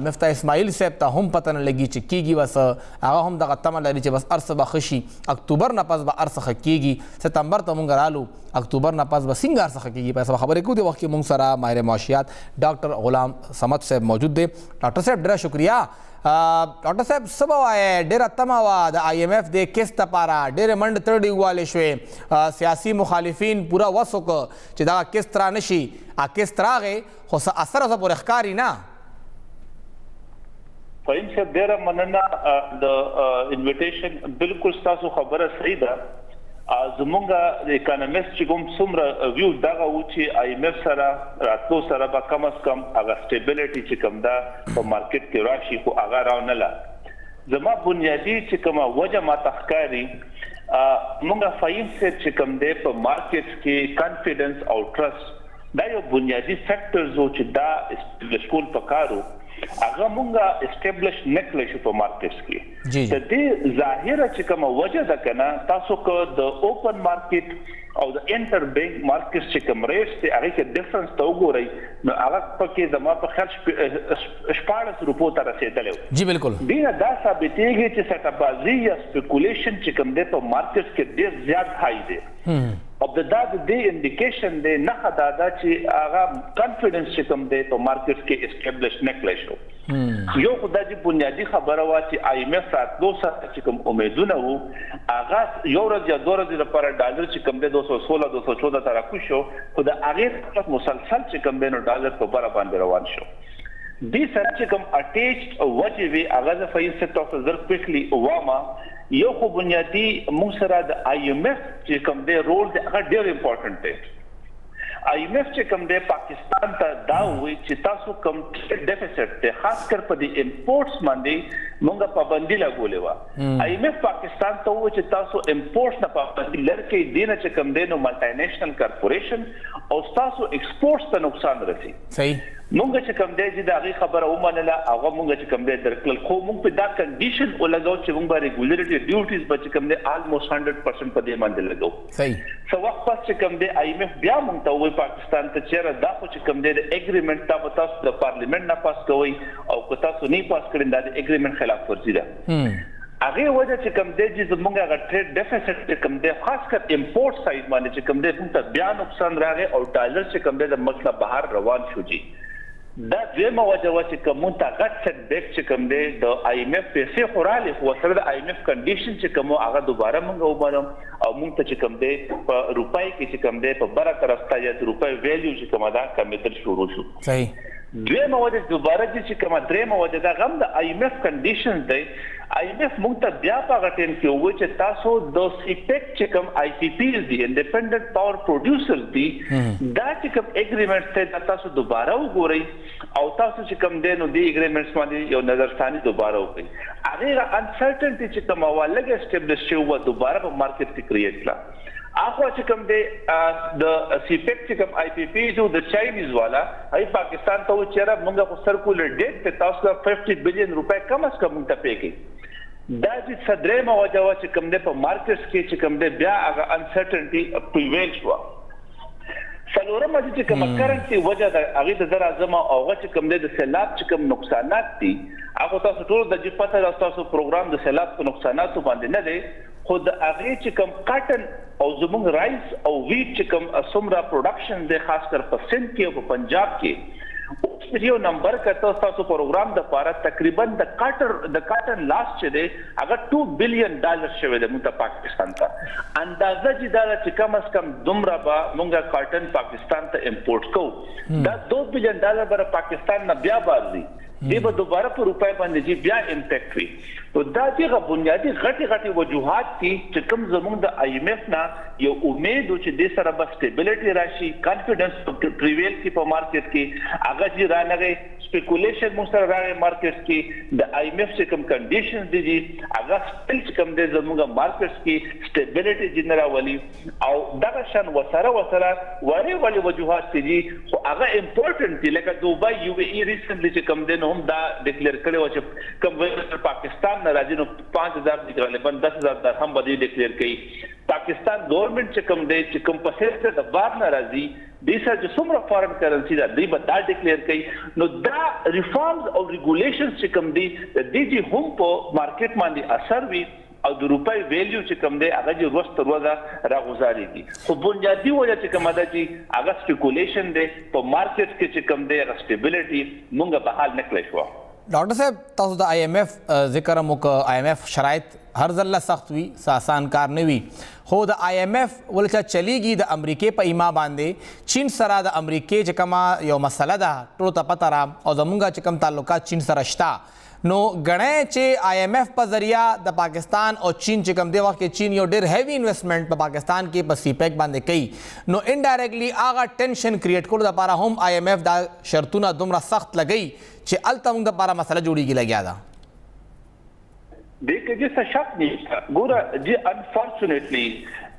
مفتاح اسماعیل صاحب ته هم پته نه لګي چې کیږي بس هغه هم دغه تمه لري چې بس هر څه به ښه شي، اکتوبر نه پس به هر څه ښه کیږي. ستمبر ته مونږ رالو، اکتوبر نه پس به څنګه هر څه ښه کیږي. په خبرې کوو د وخت کې مونږ سره ماهر معاشیات ډاکټر غلام صمد صاحب موجود دی. ډاکټر صاحب ډېره شکریه. ډاکټر صاحب څه به وایې، ډېره تمه وه د آئی ایم ایف د قسط دپاره، ډېرې منډې ترډې ووالې شوې، سیاسي مخالفین پوره وس وکړه چې دغه قسط را نه شي. قسط راغې خو څه اثر اوسه پورې ښکاري نه. فهیم صاحب ډیره مننه د انویټیشن. بالکل ستاسو خبره صحیح ده. زمونږ د اکانومیست چې کوم څومره ویو دغه و چې آئی ایم ایف سره راتلو سره به کم از کم هغه سټیبلیټي چې کوم ده په مارکیټ کې راشي خو هغه راونله. زما بنیادي چې کومه وجه ماته ښکاري مونږ فهیم صاحب چې کوم دی په مارکیټس کې کانفیډنس او ټرست دا یو بنیادي فیکټرز و چې دا اسټیبلش کول پکارو هغه مونږه اسټیبلش نکړی شو په مارکیټس کې. د دې ظاهره چې کومه وجه ده که نه تاسو که د اوپن مارکیټ او د انټر بینک مارکیټس چې کوم ریټس دی هغې کې ډفرنس ته وګورئ نو هغه پکې زما په خیال 14 روپو ته رسېدلی و. جی بالکل. ډېره دا ثابتېږي چې سټهبازي یا سپیکولیشن چې کوم دی په مارکیټس کې ډېر زیات های دی او د دا د دې انډیکیشن دی نښه دا ده چې هغه کانفیډنس چې کوم دی په مارکیټس کې اسټیبلش نکړی شو. یو خو دا چې بنیادي خبره وه چې آئی ایم ایف راتلو سره چې کوم امیدونه وو هغه یو ورځ یا دوه ورځې لپاره ډالر چې کوم دی 216 214 ته راکوز شو خو د هغې مسلسل چې کوم دی نو ډالر په بره باندې روان شو. دې سره چې کوم اټیچډ وجې وي هغه زه فهیم صاحب تاسو زر کویکلی واما. یو خو بنیادي موږ سره د آئی ایم ایف چې کوم دی رول دی هغه ډېر امپورټنټ دی. آئی ایم ایف چې کوم دی پاکستان ته دا وایي چې تاسو کوم ډیفیسټ دی خاص کر په د امپورټس باندې مونږه پابندي لګولې وه. آئی ایم ایف پاکستان ته وایي چې تاسو امپورټس نه پابندي لرئ دې نه چې کوم دی نو ملټی نیشنل کارپوریشن او ستاسو ایکسپورټس ته نقصان رسي. صحیح. مونږ چې کوم دی چې د هغې خبره ومنله هغه مونږ چې کوم دی درکړل خو مونږ په دا کنډیشن ولګو چې مونږ به ریګولیټري ډیوټیز به چې کوم دی آلموسټ 100% په دې باندې لګو. صحیح. څه وخت پس چې کوم دی آئی ایم ایف بیا مونږ ته وایي پاکستان ته چېرې دا خو چې کوم دی د اګریمنټ تا به تاسو د پارلیمنټ نه پاس کوئ او که تاسو نه پاس کړئ دا د اګریمنټ خلاف ورزي ده. هغې وجه چې کوم دی چې زموږ هغه ټریډ ډیفیسټ چې کوم دی خاص کر امپورټ سایډ باندې چې کوم دی موږ ته بیا نقصان راغی او ډالر چې کوم دی د ملک نه بهر روان شو. جي دا دویمه وجه وه چې که مونږ ته غټ سیټ بیک چې کوم دی د آئی ایم ایف پیسې خو رالې خو ورسره د آئی ایم ایف کنډیشن چې کوم هغه دوباره مونږ ومنم او مونږ ته چې کوم دی په روپۍ کې چې کوم دی په بره طرف ته یا د روپۍ ویلیو چې کومه ده کمېدل شروع شو. صحیح. دویمه وجه دوباره چې کومه درېیمه وجه ده هغه هم د آئی ایم ایف کنډیشنز دی. آئی ایم ایف مونږ ته بیا په هغه ټایم کې ووایي چې تاسو د سیپیک چې کوم آئی پی پیز دي انډیپنډنټ پاور پروډیوسرز دي دا چې کوم اګریمنټس دی دا تاسو دوباره وګورئ او تاسو چې کوم دی نو دې اګریمنټس باندې یو نظرثاني دوباره وکړئ. هغې انسرټنټي چې کومه وه لږ اسټیبلش شوې وه دوباره په مارکیټ کې کریټ کړه. اخوا چې کوم دی د سیپیک چې کوم آئی پی پیز و د چاینیز والا هغې پاکستان ته وایي چېرې مونږ خو سرکولر ډیټ ته تاسو ته 50 بلین روپۍ کم از کم مونږ ته پې کوي. دا چې څه درېیمه وجه وه چې کوم دی په مارکیټس کې چې کوم دی بیا هغه انسرټنټي پریویل شوه. څلورمه چې کومه کرنسي وجه ده هغې ته زه راځم او هغه چې کوم دی د سیلاب چې کوم نقصانات دي هغه تاسو ټولو د جې پته ده ستاسو پروګرام د سیلاب په نقصاناتو باندې نه دی خو د هغې چې کوم کاټن او زموږ رایس او ویټ چې کوم څومره پروډکشن دی خاص کر په سند کې او په پنجاب کې اوس یو نمبر کته تاسو پروګرام د پاره تقریبا د کاټن لاس چې دی هغه $2 بلین شوی دی موږ پاکستان ته اندازه چې دا چې کم از کم دومره به موږ کاټن پاکستان ته امپورټ کوو دا $2 بلین بر پاکستان نه بیا بازي دی به دوباره په روپای باندې چې بیا امپیکټ وي نو دا چې بنیادی غټي وجوهات دي چې کوم زموږ د IMF نه یو امید چې د سره به سټیبিলিټي راشي کانفیډنس پریویل کی په مارکیټ کې هغه چې رانغه سپیکولیشن مو سره راغی مارکیټ کې د IMF چې کوم کنډیشنز دي هغه سټیل کوم د زموږ مارکیټس کې سټیبিলিټي جنراولي او دا شان وسره وری وجوهات دي خو هغه امپورټنت دي لکه دوبای UAE ریسنټلی چې کوم دین هم دا ډیکلیئر کړي و چې کوم پاکستان ناراضي نو 5000 دي غالبا 10000 درهم باندې ډیکلیئر کړي پاکستان گورنمنٹ چې کوم دی چې کوم پسې د بار ناراضي د سره چې څومره فارن کرنسي دا دی به دا ډیکلیئر کړي نو دا ریفارمز او ریګولیشنز چې کوم دی د دې هم په مارکیټ باندې اثر وي او د روپۍ ویلیو چې کوم دی هغه چې ورځ تر ورځې راغوزاريږي خو بنیادی وجه چې کوم ده چې هغه سپیکولیشن دی په مارکیټ کې چې کوم دی هغه سټیبিলিټي مونږه به حال نکړی شو ډاکټر صاحب تاسو د IMF ذکر مو ک IMF شرایط هر ځله سخت وي آسان کار نه وي خو د IMF ولچا چلیږي د امریکای په ایما باندې چین سره د امریکای چې کما یو مسله ده ټول ته پته را او زمونږه چې کم تعلقات چین سره شته نو غنې چې IMF په ذریعہ د پاکستان او چین چې کوم دی وخت کې چین یو ډېر هیوی انویسټمنٹ په پاکستان کې په CPEC باندې کوي نو انډایرکټلی هغه ټینشن کریټ کول د لپاره هم IMF دا شرطونه دومره سخت لګي چې الته موږ د لپاره مسله جوړیږي لګیا ده دغه چې څه شک نشته ګوره چې انفورچونټلی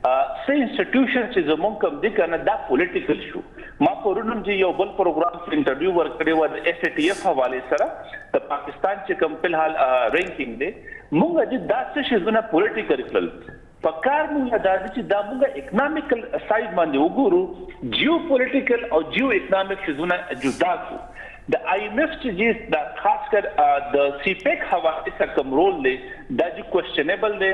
سه انسټیټیوشن چې زمونږ کوم دي کنه دا پولیټیکل شو ما پرونم چې یو بل پروګرام کې انټرویو ورکړی و د SATF حواله سره د پاکستان چې کوم په حال رینکینګ دی موږ چې دا څه شزونه پولیټیکل کړل پکار موږ دا چې دا موږ اکونومیکل ساید باندې وګورو جیو پولیټیکل او جیو اکونومیک شزونه جدا کو د IMF چې دا خاص کر د CPEC حواله سره کوم رول دی دا چې کوېسچنیبل دی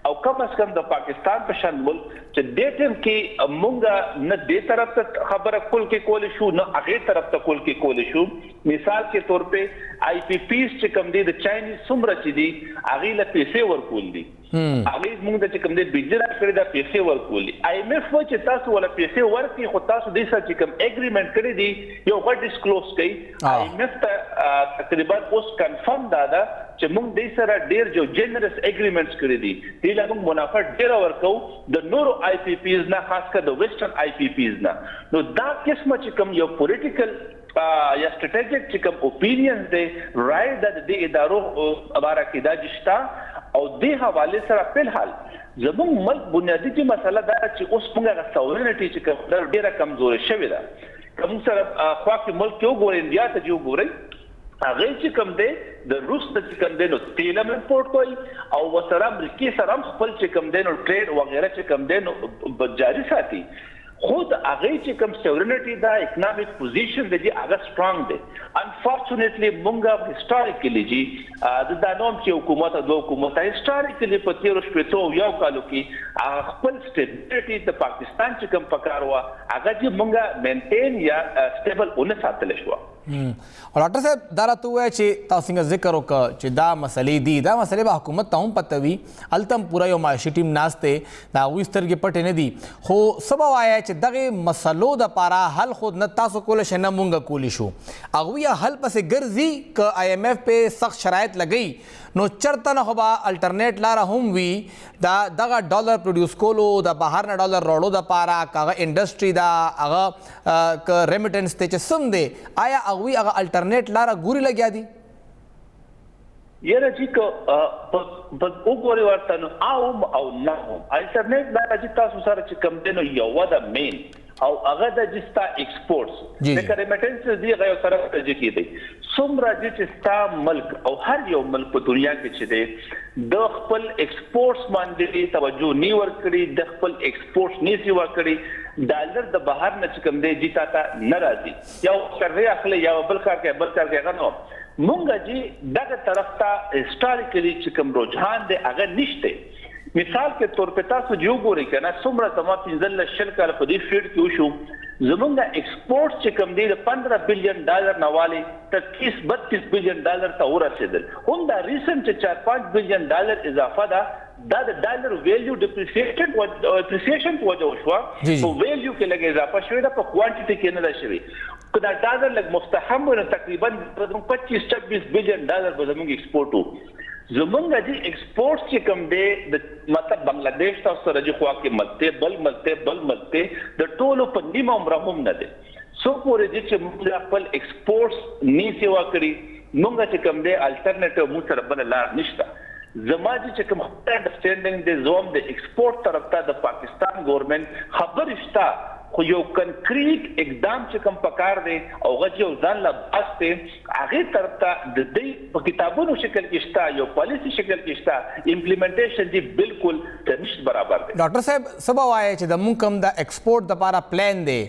او کم از کم د پاکستان په شان ملک چې د ټیم کې مونږه نه دې طرف ته خبره کول کې کول شو نه هغه طرف ته کول کې کول شو مثال کے طور په IPPs چې کوم دي د چاینیز څومره چې دي هغه له پیسې ورکول دي هغه موږ د چې کوم دي بجره کړی دا پیسې ورکول دي IMF و چې تاسو ولا پیسې ورکړي خو تاسو د سره چې کوم اګریمنت کړی دي یو غټ ډیسکلوز کړي IMF ته تقریبا اوس کنفرم دا چې موږ د سره ډیر جو جنرس اګریمنټس کړی دي دې له موږ منافع ډیر ورکو د نورو IPPs نه خاص کر د ویسټرن IPPs نه نو دا قسمه چې کوم یو پولیټیکل یا سټریټیک چې کوم اوپینینز دی رائټ د دې ادارو لپاره کې دا جشتا او دې حواله سره په حال زموږ ملک بنیادی چې مسله دا چې اوس موږ ساورنټی چې کوم ډیره کمزوري شوې ده کوم سره خو کې ملک یو ګور انډیا ته جو ګوري هغه چې کوم دی د روس ته چې کوم دی نو تیل امپورټ کوي او وسره امریکای سره خپل چې کوم دی نو ټریډ وغیرہ چې کوم دی نو جاری ساتي خود هغه چې کوم سورنټی دا اکونومیک پوزیشن دی هغه سترونګ دی انفورچونټلی مونږه هیستوریکلی چې د نوم چې حکومت د حکومت هیستوریکلی په تیر شپږ یو کالو کې خپل سټیبিলিټی د پاکستان چې کوم پکار و هغه چې مونږه مینټین یا سټیبل ونه ساتل شو او ډاکټر صاحب دا راته وایي چې تاسو څنګه ذکر وکړه چې دا مسلې دي دا مسلې به حکومت ته هم پته وي التم پورا یو معاشي ټیم ناشته دا وې سترګې پټې نه دي خو سبا وایي چې دغه مسلو د پاره حل خود نه تاسو کول شي نه مونږ کولی شو هغه حل پسې ګرځي ک IMF په سخت شرایط لګي نو چرته نه خو الټرنیټ لار هم وي دا دغه ډالر پروډوس کولو د بهر نه ډالر راوړو د پاره کاغه انډستری دا هغه ک ریمیټنس ته چې سم دی آیا هغه الټرنیټ لار ګوري لګیا دي یره چې په وګوري ورته نو او نه الټرنیټ لار چې تاسو سره چې کم دینو یو ودا مین او هغه د جستا ایکسپورټس د ریمیټنس دی غو سره ترجیح کیدی څومره چې ستا ملک او هر یو ملک په دنیا کې چې دی د خپل ایکسپورټس باندې توجه نی ورکړي د خپل ایکسپورټس نی ورکړي ډالر د بهر نه کوم دی جتا تا ناراضي یو کړی اخلي یا بل کار کې غنو مونږه چې دغه طرف ته هیستوریکلی چې کوم رجحان دی هغه نشته مثال کے طور پہ تاسو جو ګورئ کنه څومره تما 15 شل کال په دې فیلډ کې وشو زمونږ ایکسپورټ چې کوم دی د $15 بلین نواله تر $30-32 بلین ته ورسېدل هم دا ریسنت $4-5 بلین اضافه ده دا د ډالر ویلیو ډیپریسیشن په وجه وشوه په ویلیو کې لږ اضافه شوې ده په کوانټیټي کې نه ده شوې که دا ډالر لږ مستحم وي نو تقریبا $25-26 بلین به زموږ ایکسپورټ وو زمونږ چې ایکسپورټ چې کوم دی د مطلب بنگلاديش تاسو سره چې خوا کې بل ملته د ټولو په نیمه عمر هم نه دی سو پورې چې موږ خپل ایکسپورټس نی سیوا کړی موږ چې کوم دی الټرنیټیو موږ سره بل لار نشته زما چې کوم انډرسټینډینګ دی زوم د ایکسپورټ طرف ته د پاکستان ګورنمنت خبر شته خو یو کنکریټ اقدام چې کوم پکار دی او غږ یو ځان لا باسته هغه طرف ته د دې په کتابونو شکل کې شته یو پالیسی شکل کې شته امپلیمنټیشن دی بالکل نشته برابر دی ډاکټر صاحب سبا وایي چې د مونږ کوم د ایکسپورټ د لپاره پلان دی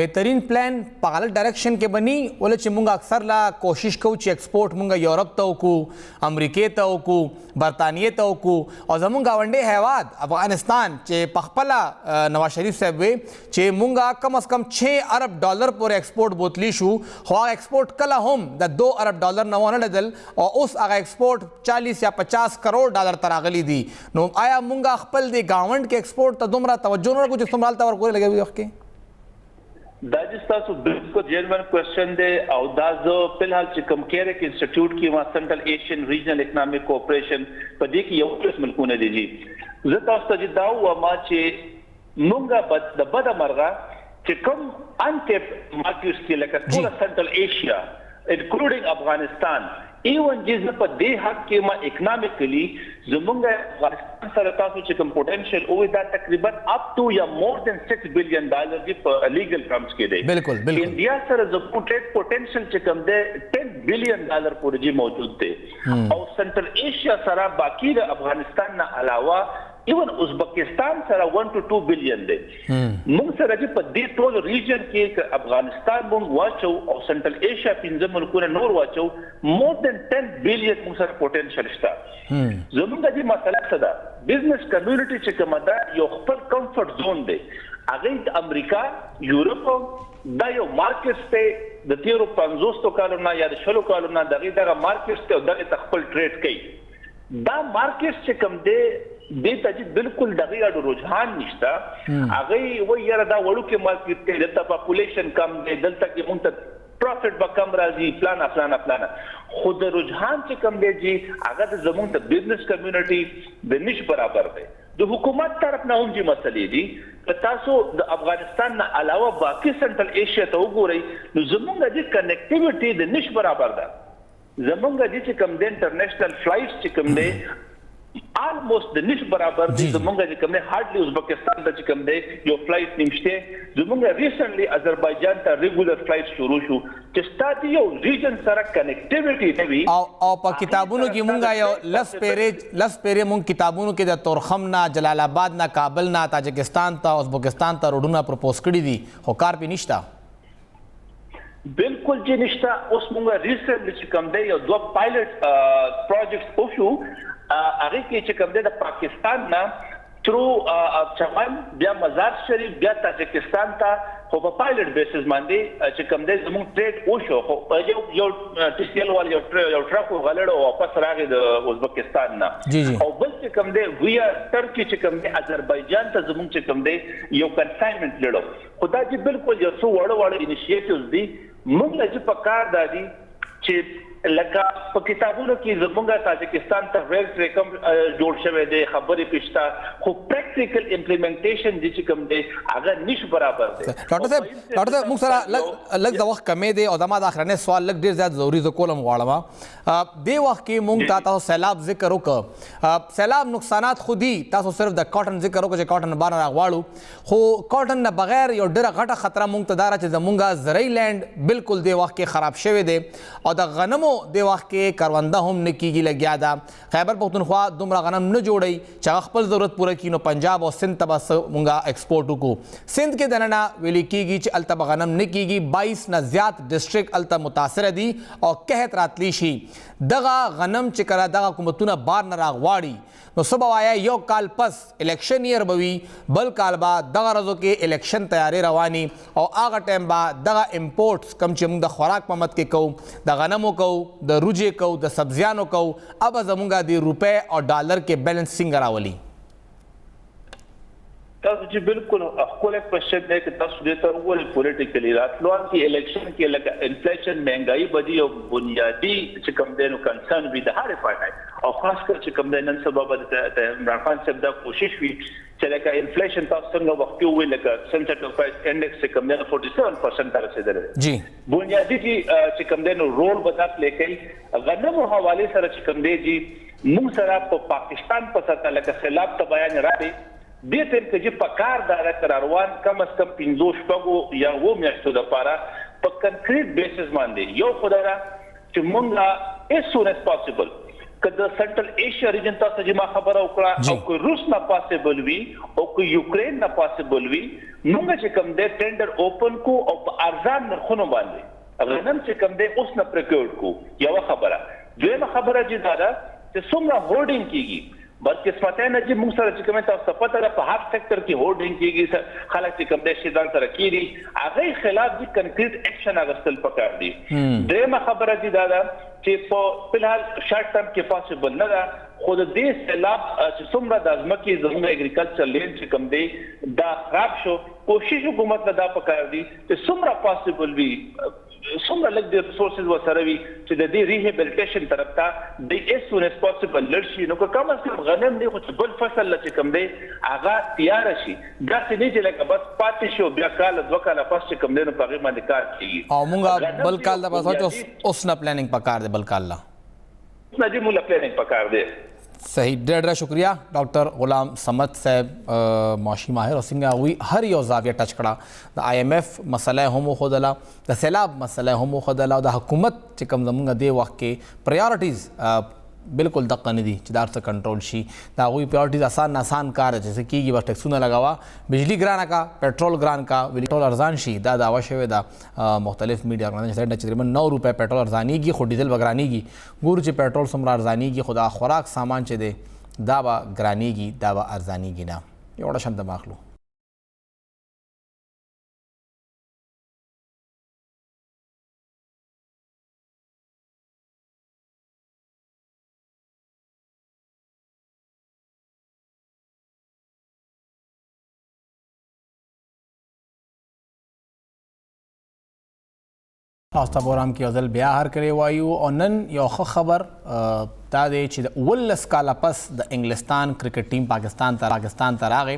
بهترین پلان په غلط ډایرکشن کې بني ول چې مونږ اکثر لا کوشش کوو چې ایکسپورټ مونږ یورپ ته وکړو امریکا ته وکړو برطانیې ته وکړو او زمونږ غونډې هیواد افغانستان چې پخپله نواز شریف صاحب وي چې مونږه کم از کم $6 ارب پورې ایکسپورټ بوتلی شو خو هغه ایکسپورټ کله هم د $2 ارب نه ونه لیدل او اوس هغه ایکسپورټ 40 یا 50 کروڑ ډالر ته راغلی دي نو آیا مونږه خپل د گاونډ کې ایکسپورټ ته دومره توجه نه کوو چې څومره هلته ورکولی لګوي وخت کې دا چې تاسو بالکل جینوین کوېسچن دی او دا زه فلحال چې کوم کیرک انسټیټیوټ کې ما سنټرل ایشین ریجنل اکنامک کوپریشن په دې کې یو څه ملکونه دي جی زه تاسو ته دا وایم چې مونږه د بده مرغه چې کوم انټیپ مارکیټس کې لکه ټول سنټرل ایشیا انکلوډینګ افغانستان ایون چې په دې حق کې ما اکنامکلی زمونږ افغانستان سره تاسو چې کوم پوتنشل او دا تقریبا اپ ټو یا مور دین $6 بلین دی په لیګل ټرمز کې دی بالکل انډیا سره زموږ ټریډ پوتنشل چې کوم دی $10 بلین پورې جی موجود دی او سنټرل ایشیا سره باقی د افغانستان نه علاوه ایون ازبکستان سره 1 to 2 بلین دی موږ سره چې په دې ټول ریجن کې افغانستان موږ واچو او سنټرل ایشیا 15 ملکونه نور واچو مور دین 10 بلین موږ سره پوتنشل شته زموږ د مسله څه ده بزنس کمیونټي چې کومه ده یو خپل کمفورټ زون دی هغه د امریکا یورپ دا یو مارکیټ ته د تیرو 50 کالونو یا د 60 کالونو دغه مارکیټ ته دغه خپل ټریډ کوي دا مارکیټ چې کوم دی دې ته چې بالکل دغه اړو رجحان نشته هغه وایي یاره دا وړو کې مارکیټ ته دلته پاپولیشن کم دی دلته کې مونږ ته پروفیټ به کم راځي پلان خو د رجحان چې کم دی جی هغه د زموږ د بزنس کمیونټي د نش برابر دی د حکومت طرف نه هم جی مسلې دي که تاسو د افغانستان نه علاوه باقي سنټرل ایشیا ته وګورئ نو زموږ د کنیکټیویټي د نش برابر ده زموږ د چې کم د انټرنیشنل فلایټس چې کم دی almost د نش برابر دي زمونږ چې کوم نه هارډلی ازبکستان ته چې کوم دی یو فلایټ نشته زمونږ ریسنټلی آذربایجان ته ریګولر فلایټ شروع شو چې ستاسو یو ریجن سره کنیکټیویټي دی او په کتابونو کې مونږه یو لس پیری مونږ کتابونو کې د تورخم نه جلال آباد نه کابل نه تاجکستان ته ازبکستان ته روډونه پروپوز کړی دي خو کار پې نشته بالکل چې نشته اوس مونږ ریسنټلی چې کوم دی یو 2 پایلټ پروجیکټ وشو هغه کې چې کوم د پاکستان نه ترو چمن بیا مزار شریف بیا تاجکستان ته خو په پایلټ بیسس باندې چې کوم د زموږ ټریډ وشو خو یو ټیسیل وال یو ټرک غلړ او واپس راغی د ازبکستان نه او بل چې کوم د ویا ترکی چې کوم د آذربایجان ته زموږ چې کوم د یو کنساینمنت لړو خدا چې بالکل یو څو وړ انیشیټیوز دي موږ چې په کار دادي چې لکه په کتابونو کې زموږه تاجکستان ته ویل رقم جوړ شوی دی خبرې پښتا خو پریکټیکل امپلیمنټیشن د چې کوم دی هغه نش برابر دی ډاکټر صاحب موږ سره لږ د وخت کمې دی او دا ما د اخرنه سوال لږ ډیر زیات ضروری ز کولم غواړم د وخت کې موږ تاسو سیلاب ذکر وکړ سیلاب نقصانات خودي تاسو صرف د کاټن ذکر وکړ چې کاټن بار راغواړو خو کاټن نه بغیر یو ډیره غټه خطر موږ ته دار چې زموږه زرعي لند بالکل د وخت کې خراب شوی دی او د غنمو د وخت کې کرونده هم نه کیږي لګیا ده. خیبر پختونخوا دومره غنم نه جوړوي چې هغه خپل ضرورت پوره کړي، نو پنجاب او سندھ ته به مونږه ایکسپورټ وکړو. سندھ کې دننه ویل کېږي چې هلته به غنم نه کیږي. 22 نه زیات ډسټرکټ هلته متاثره دي او قحط راتلی شي. دغه غنم چې کله دغه حکومتونه بار نه راغواړي نو څه به وایه یو کال پس الیکشن یېر به وي، بل کال به دغه ورځو کې الیکشن تیارې رواني او هغه ټایم به دغه امپورټس کم چې موږ د خوراک په مد کې کوو، د غنمو کوو، د روجې کوو، د سبزیانو کوو، اب زمونږ د روپے او ډالر کې بیلنس څنګه راولي؟ تاسو چې بالکل خپل کوېشن دی چې تاسو دې ته وګورئ پولیټیکلی راتلون کې الیکشن کې لکه انفلیشن مهنګایي بدی او بنیادی چې کوم دی نو کنسرن وي د هر پارټي او خاص کر چې کوم دی نن سبا به د عمران خان صاحب دا کوشش وي چې لکه انفلیشن تاسو څنګه وخت وي لکه سنټرل پرایس انډیکس چې کوم دی 47% ته رسیدلی جی بنیادی چې کوم دی نو رول به تاسو لیکي غنمو حواله سره چې کوم دی جی موږ سره په پاکستان په سطح لکه خلاف ته بیان راځي دې ټیم کې چې په کار دا روان کم از کم 15 شپږو یا 7 میاشتو دپاره په کنکریټ بیسس باندې یو خدای را چې مونږ as soon as possible که د سنټرل ایشیا ریجن تاسو چې ما خبره وکړه او که روس نه پاسبل وي او که یوکرین نه پاسبل وي مونږ چې کوم دی ټینډر اوپن کو او په ارزان نرخونو باندې غنم چې کوم دی اوس نه پریکورډ کو. یوه خبره. دویمه خبره چې دا ده چې څومره هورډینګ کیږي بدقسمتۍ نه چې موږ سره چې کوم تاسو پته ده په هر سېکټر کې هورډینګ کیږي، خلک چې کوم دی شي ځان سره کیږي هغې خلاف دي کنکریټ اکشن اخیستل پکار دي. درېیمه خبره چې دا ده چې په فلحال شارټ ټرم کې پاسبل نه ده خو د دې سیلاب چې څومره د ځمکې زموږ اګریکلچر لینډ چې کوم دی دا خراب شو، کوشش حکومت نه دا پکار دي چې څومره پاسبل وي څومره لږ د ریسورسز ورسره وي چې د دې ریهیبلیټیشن طرف ته د as soon as possible لړ شي. نو که کم از کم غنم دی خو چې بل فصل چې کوم دی هغه تیار شي، داسې نه چې لکه بس پاتې شي او بیا کال 2 کاله پس چې کوم دی نو په هغې باندې کار کېږي او مونږ بل کال د پس اوس نه پلاننګ پکار دی. بل کال لا اوس نه دې مونږ پلاننګ پکار دی. صحیح. ډېر شکریہ ډاکټر غلام صمد صاحب معاشي ماهر او څنګه هغوی هر یو زاویه ټچ کړه. د IMF مسله هم وښودله، د سیلاب مسله هم وښودله او د حکومت چې کوم زمونږ دې وخت کې پریارټیز بالکل دقه نه دي چې دا څه کنټرول شي. د هغوی پریارټیز آسان کار چې څه کېږي بس ټیکسونه لګوه، بجلی ګرانه کا، پیټرول ګران کا، پیټرول ارزان شي. دا دعوه شوې ده مختلف میډیا ارګنایزیشن چې تقریبا 9 روپۍ پیټرول ارزانېږي خو ډیزل به ګرانېږي. ګورو چې پیټرول څومره ارزانېږي خو دا خوراک سامان چې دی دا به ګرانېږي، دا به ارزانېږي نه. یو وړه شم دمه اخلو. تاسو ته پروګرام کې ځل بیا هر کړی وایو او نن یو ښه خبر دا دی چې د 19 کاله پس د انګلستان کرکټ ټیم پاکستان ته راغی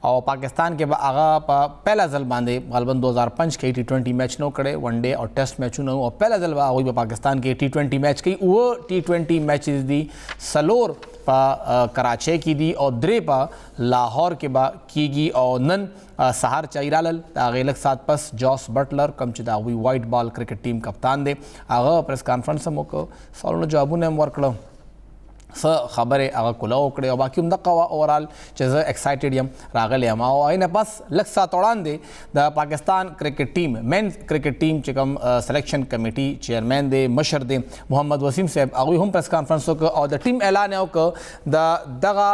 او پاکستان کې به هغه په پهله ځل باندې غالبا 2005 کې T20 میچ نو کړی، ون ډے او ټیسټ میچونه او پهله ځل به هغوی په پاکستان کې T20 میچ کوي. اوه T20 میچز دي، څلور په کراچۍ کې دي او 3 په لاهور کې به کیږي. او نن سهار چې رالل د هغې لږ ساعت پس جوس بټلر کوم چې د هغوی وایټ بال کرکټ ټیم کپتان دی هغه پریس کانفرنس هم وکړه، سوالونو جوابونه هم ورکړه، څه خبرې هغه کوله وکړې او باقي هم دقه وه اوورال چې زه ایکسایټډ یم راغلی یم. او هغې نه پس لږ ساعت وړاندې د پاکستان کرکټ ټیم مین کرکټ ټیم چې کوم سلیکشن کمیټي چیرمین دی مشر دی محمد وسیم صاحب هغوی هم پریس کانفرنس وکړه او د ټیم اعلان یې وکړه د دغه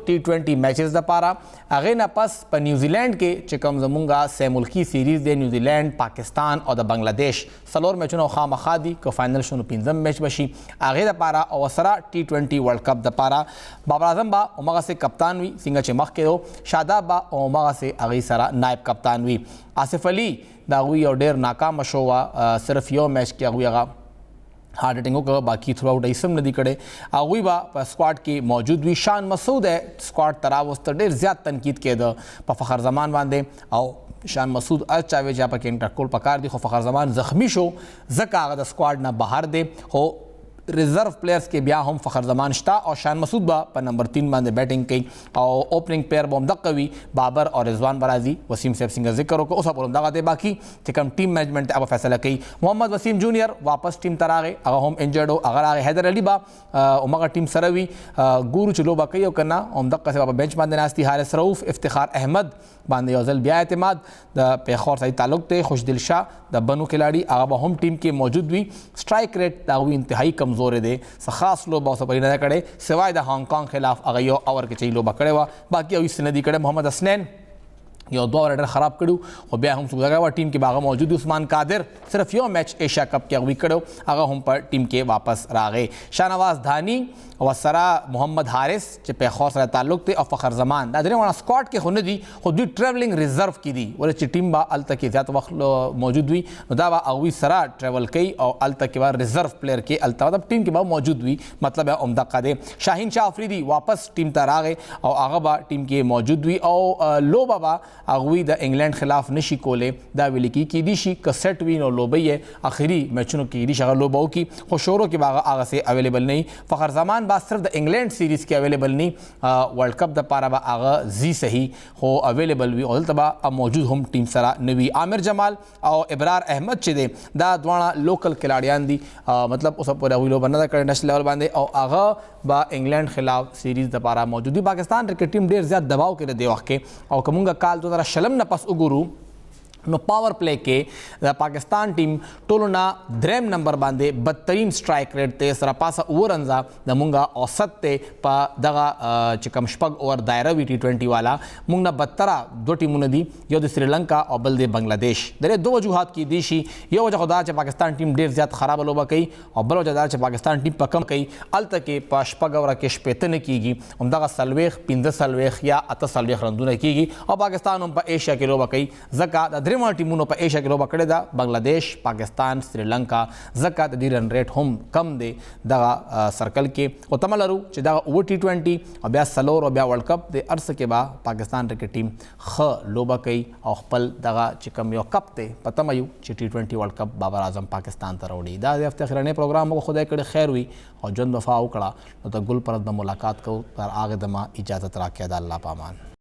T20 میچز دپاره. هغې نه پس په نیوزیلینډ کې چې کوم زمونږ سه ملکي سیریز دی نیوزیلینډ، پاکستان او د بنګلادیش 4 میچونه خامخا دي که فاینل شو نو 5م میچ به شي هغې دپاره او سره T20 ورلډ کپ دپاره. بابر اعظم به همغسې کپتان وي څنګه چې مخکې و، شاداب به همغسې هغې سره نایب کپتان وي. آصف علي د هغوی یو ډېر ناکامه شو وه، صرف یو میچ کې هغوی هغه هارډ هټینګ وکړه، باقي تھرو آؤټ ایسم نه دي کړی. هغوی به په سکواډ کې موجود وي. شان مسعود سکواډ ته راوسته، ډېر زیات تنقید کېده په فخر زمان باندې او شان مسعود هر چا وی چې پکې انټرکول پکار دي خو فخر زمان زخمی شو ځکه هغه د سکواډ نه بهر دی. خو ریزرو پلیئرز کې بیا هم فخر زمان شته او شان مسعود به په نمبر 3 باندې بیټینګ کوي او اوپننګ پیر به هم دغه وي بابر او رضوان برازي وسیم صاحب څنګه ذکر وکړو اوس په دغه دی باقي چې کوم ټیم مینجمنٹ هغه فیصله کوي محمد وسیم جونیئر واپس ټیم ته راغی هغه هم انجرډ او هغه راغی حیدر علي به همغه ټیم سره وي ګورو چې لوبه کوي او که نه همدغسې به په بینچ باندې ناست دي حارث رؤوف افتخار احمد باندې یو ځل بیا اعتماد د پیښور سره تعلق دی خوشدل شاه د بنو کلاړي هغه به هم ټیم کې موجود وي سټرایک ریټ د هغوی انتهایي کمزور دی څه خاص لوبه اوسه پورې نه ده کړې سوای د هانګ کانګ خلاف هغه یو اور کې چې لوبه کړې وه باقي هغوی څه نه دي کړی محمد حسنین یو 2 اوور ډېر خراب کړو خو بیا هم څوک دغه ټیم کې به هغه موجود دی عثمان قادر صرف یو میچ ایشیا کپ کې هغوی کړو هغه هم په ټیم کې واپس راغی شاهنواز دھانی او سره محمد حارث چې پیښور سره تعلق دی او فخر زمان دا درې واړه سکواډ کې خو نه دي خو دوی ټریولینګ ریزرو کې دي ولې چې ټیم به هلته کې زیات وخت موجود وي نو دا به هغوی سره ټریول کوي او هلته کې به ریزرو پلیر کې هلته مطلب ټیم کې به موجود وي مطلب یې همدغه دی شاهین شاه افریدي واپس ټیم ته راغی او هغه به ټیم کې موجود وي او لوبه به هغوی د انګلینډ خلاف نشي کولی دا ویل کېدی شي که سیټ وي نو لوبه یې آخري میچونو کې کېدی شي هغه لوبه وکړي خو شروع کې به هغه هغسې اویلیبل نه وي فخر زمان با صرف د انګلینډ سیریز کې اویلیبل نه ورلډ کپ دپاره به هغه زی صحیح خو اویلیبل وي او دلته به موجود هم ټیم سره نه وي عامر جمال او ابرار احمد چې دی دا دواړه لوکل کلاړیان دي مطلب اوسه پورې هغوی لوبه نه ده کړې نیشنل لیول باندې او هغه به انګلینډ خلاف سیریز دپاره موجود دي پاکستان کرکټ ټیم ډېر زیات دباو کې دی وخت کې او که مونږ کال 2016 نه پس وګورو نو پاور پلی کې د پاکستان ټیم ټولو نه دریم نمبر باندې بدترین سټرایک ریټ دی سره پاسه اوور رنزه د مونږه اوسط دی په دغه چې کوم شپږ اوور دایره وي T20 والا مونږ نه بدتره دوه ټیمونه دي یو د سریلنکا او بل د بنګلادیش درې دوه وجوهات کېدی شي یو وجه خو دا چې پاکستان ټیم ډېر زیات خرابه لوبه کوي او بل وجه دا چې پاکستان ټیم په کم کوي هلته کې په شپږ اووره کې شپېته نه کېږي همدغه څلوېښت پنځه څلوېښت یا اته څلوېښت رنونه کېږي او پاکستان هم په ایشیا کې لوبه کوي ځکه د درې ټیمونو په ایشیا کې لوبه کړې ده بنګلادیش پاکستان سریلنکا ځکه د دې رن ریټ هم کم دی دغه سرکل کې خو تمه لرو چې دغه اووه T20 او بیا څلور او بیا ورلډ کپ د هر څه کې به پاکستان کرکټ ټیم ښه لوبه کوي او خپل دغه چې کوم یو کپ دی په تمه یو چې T20 ورلډ کپ بابر اعظم پاکستان ته راوړي دا د هفتې اخرنی پروګرام موږ خدای کړی خیر وي او ژوند وفا وکړه نو د ګل پرد به ملاقات کوو تر هغې دمه اجازت راکړئ د الله په امان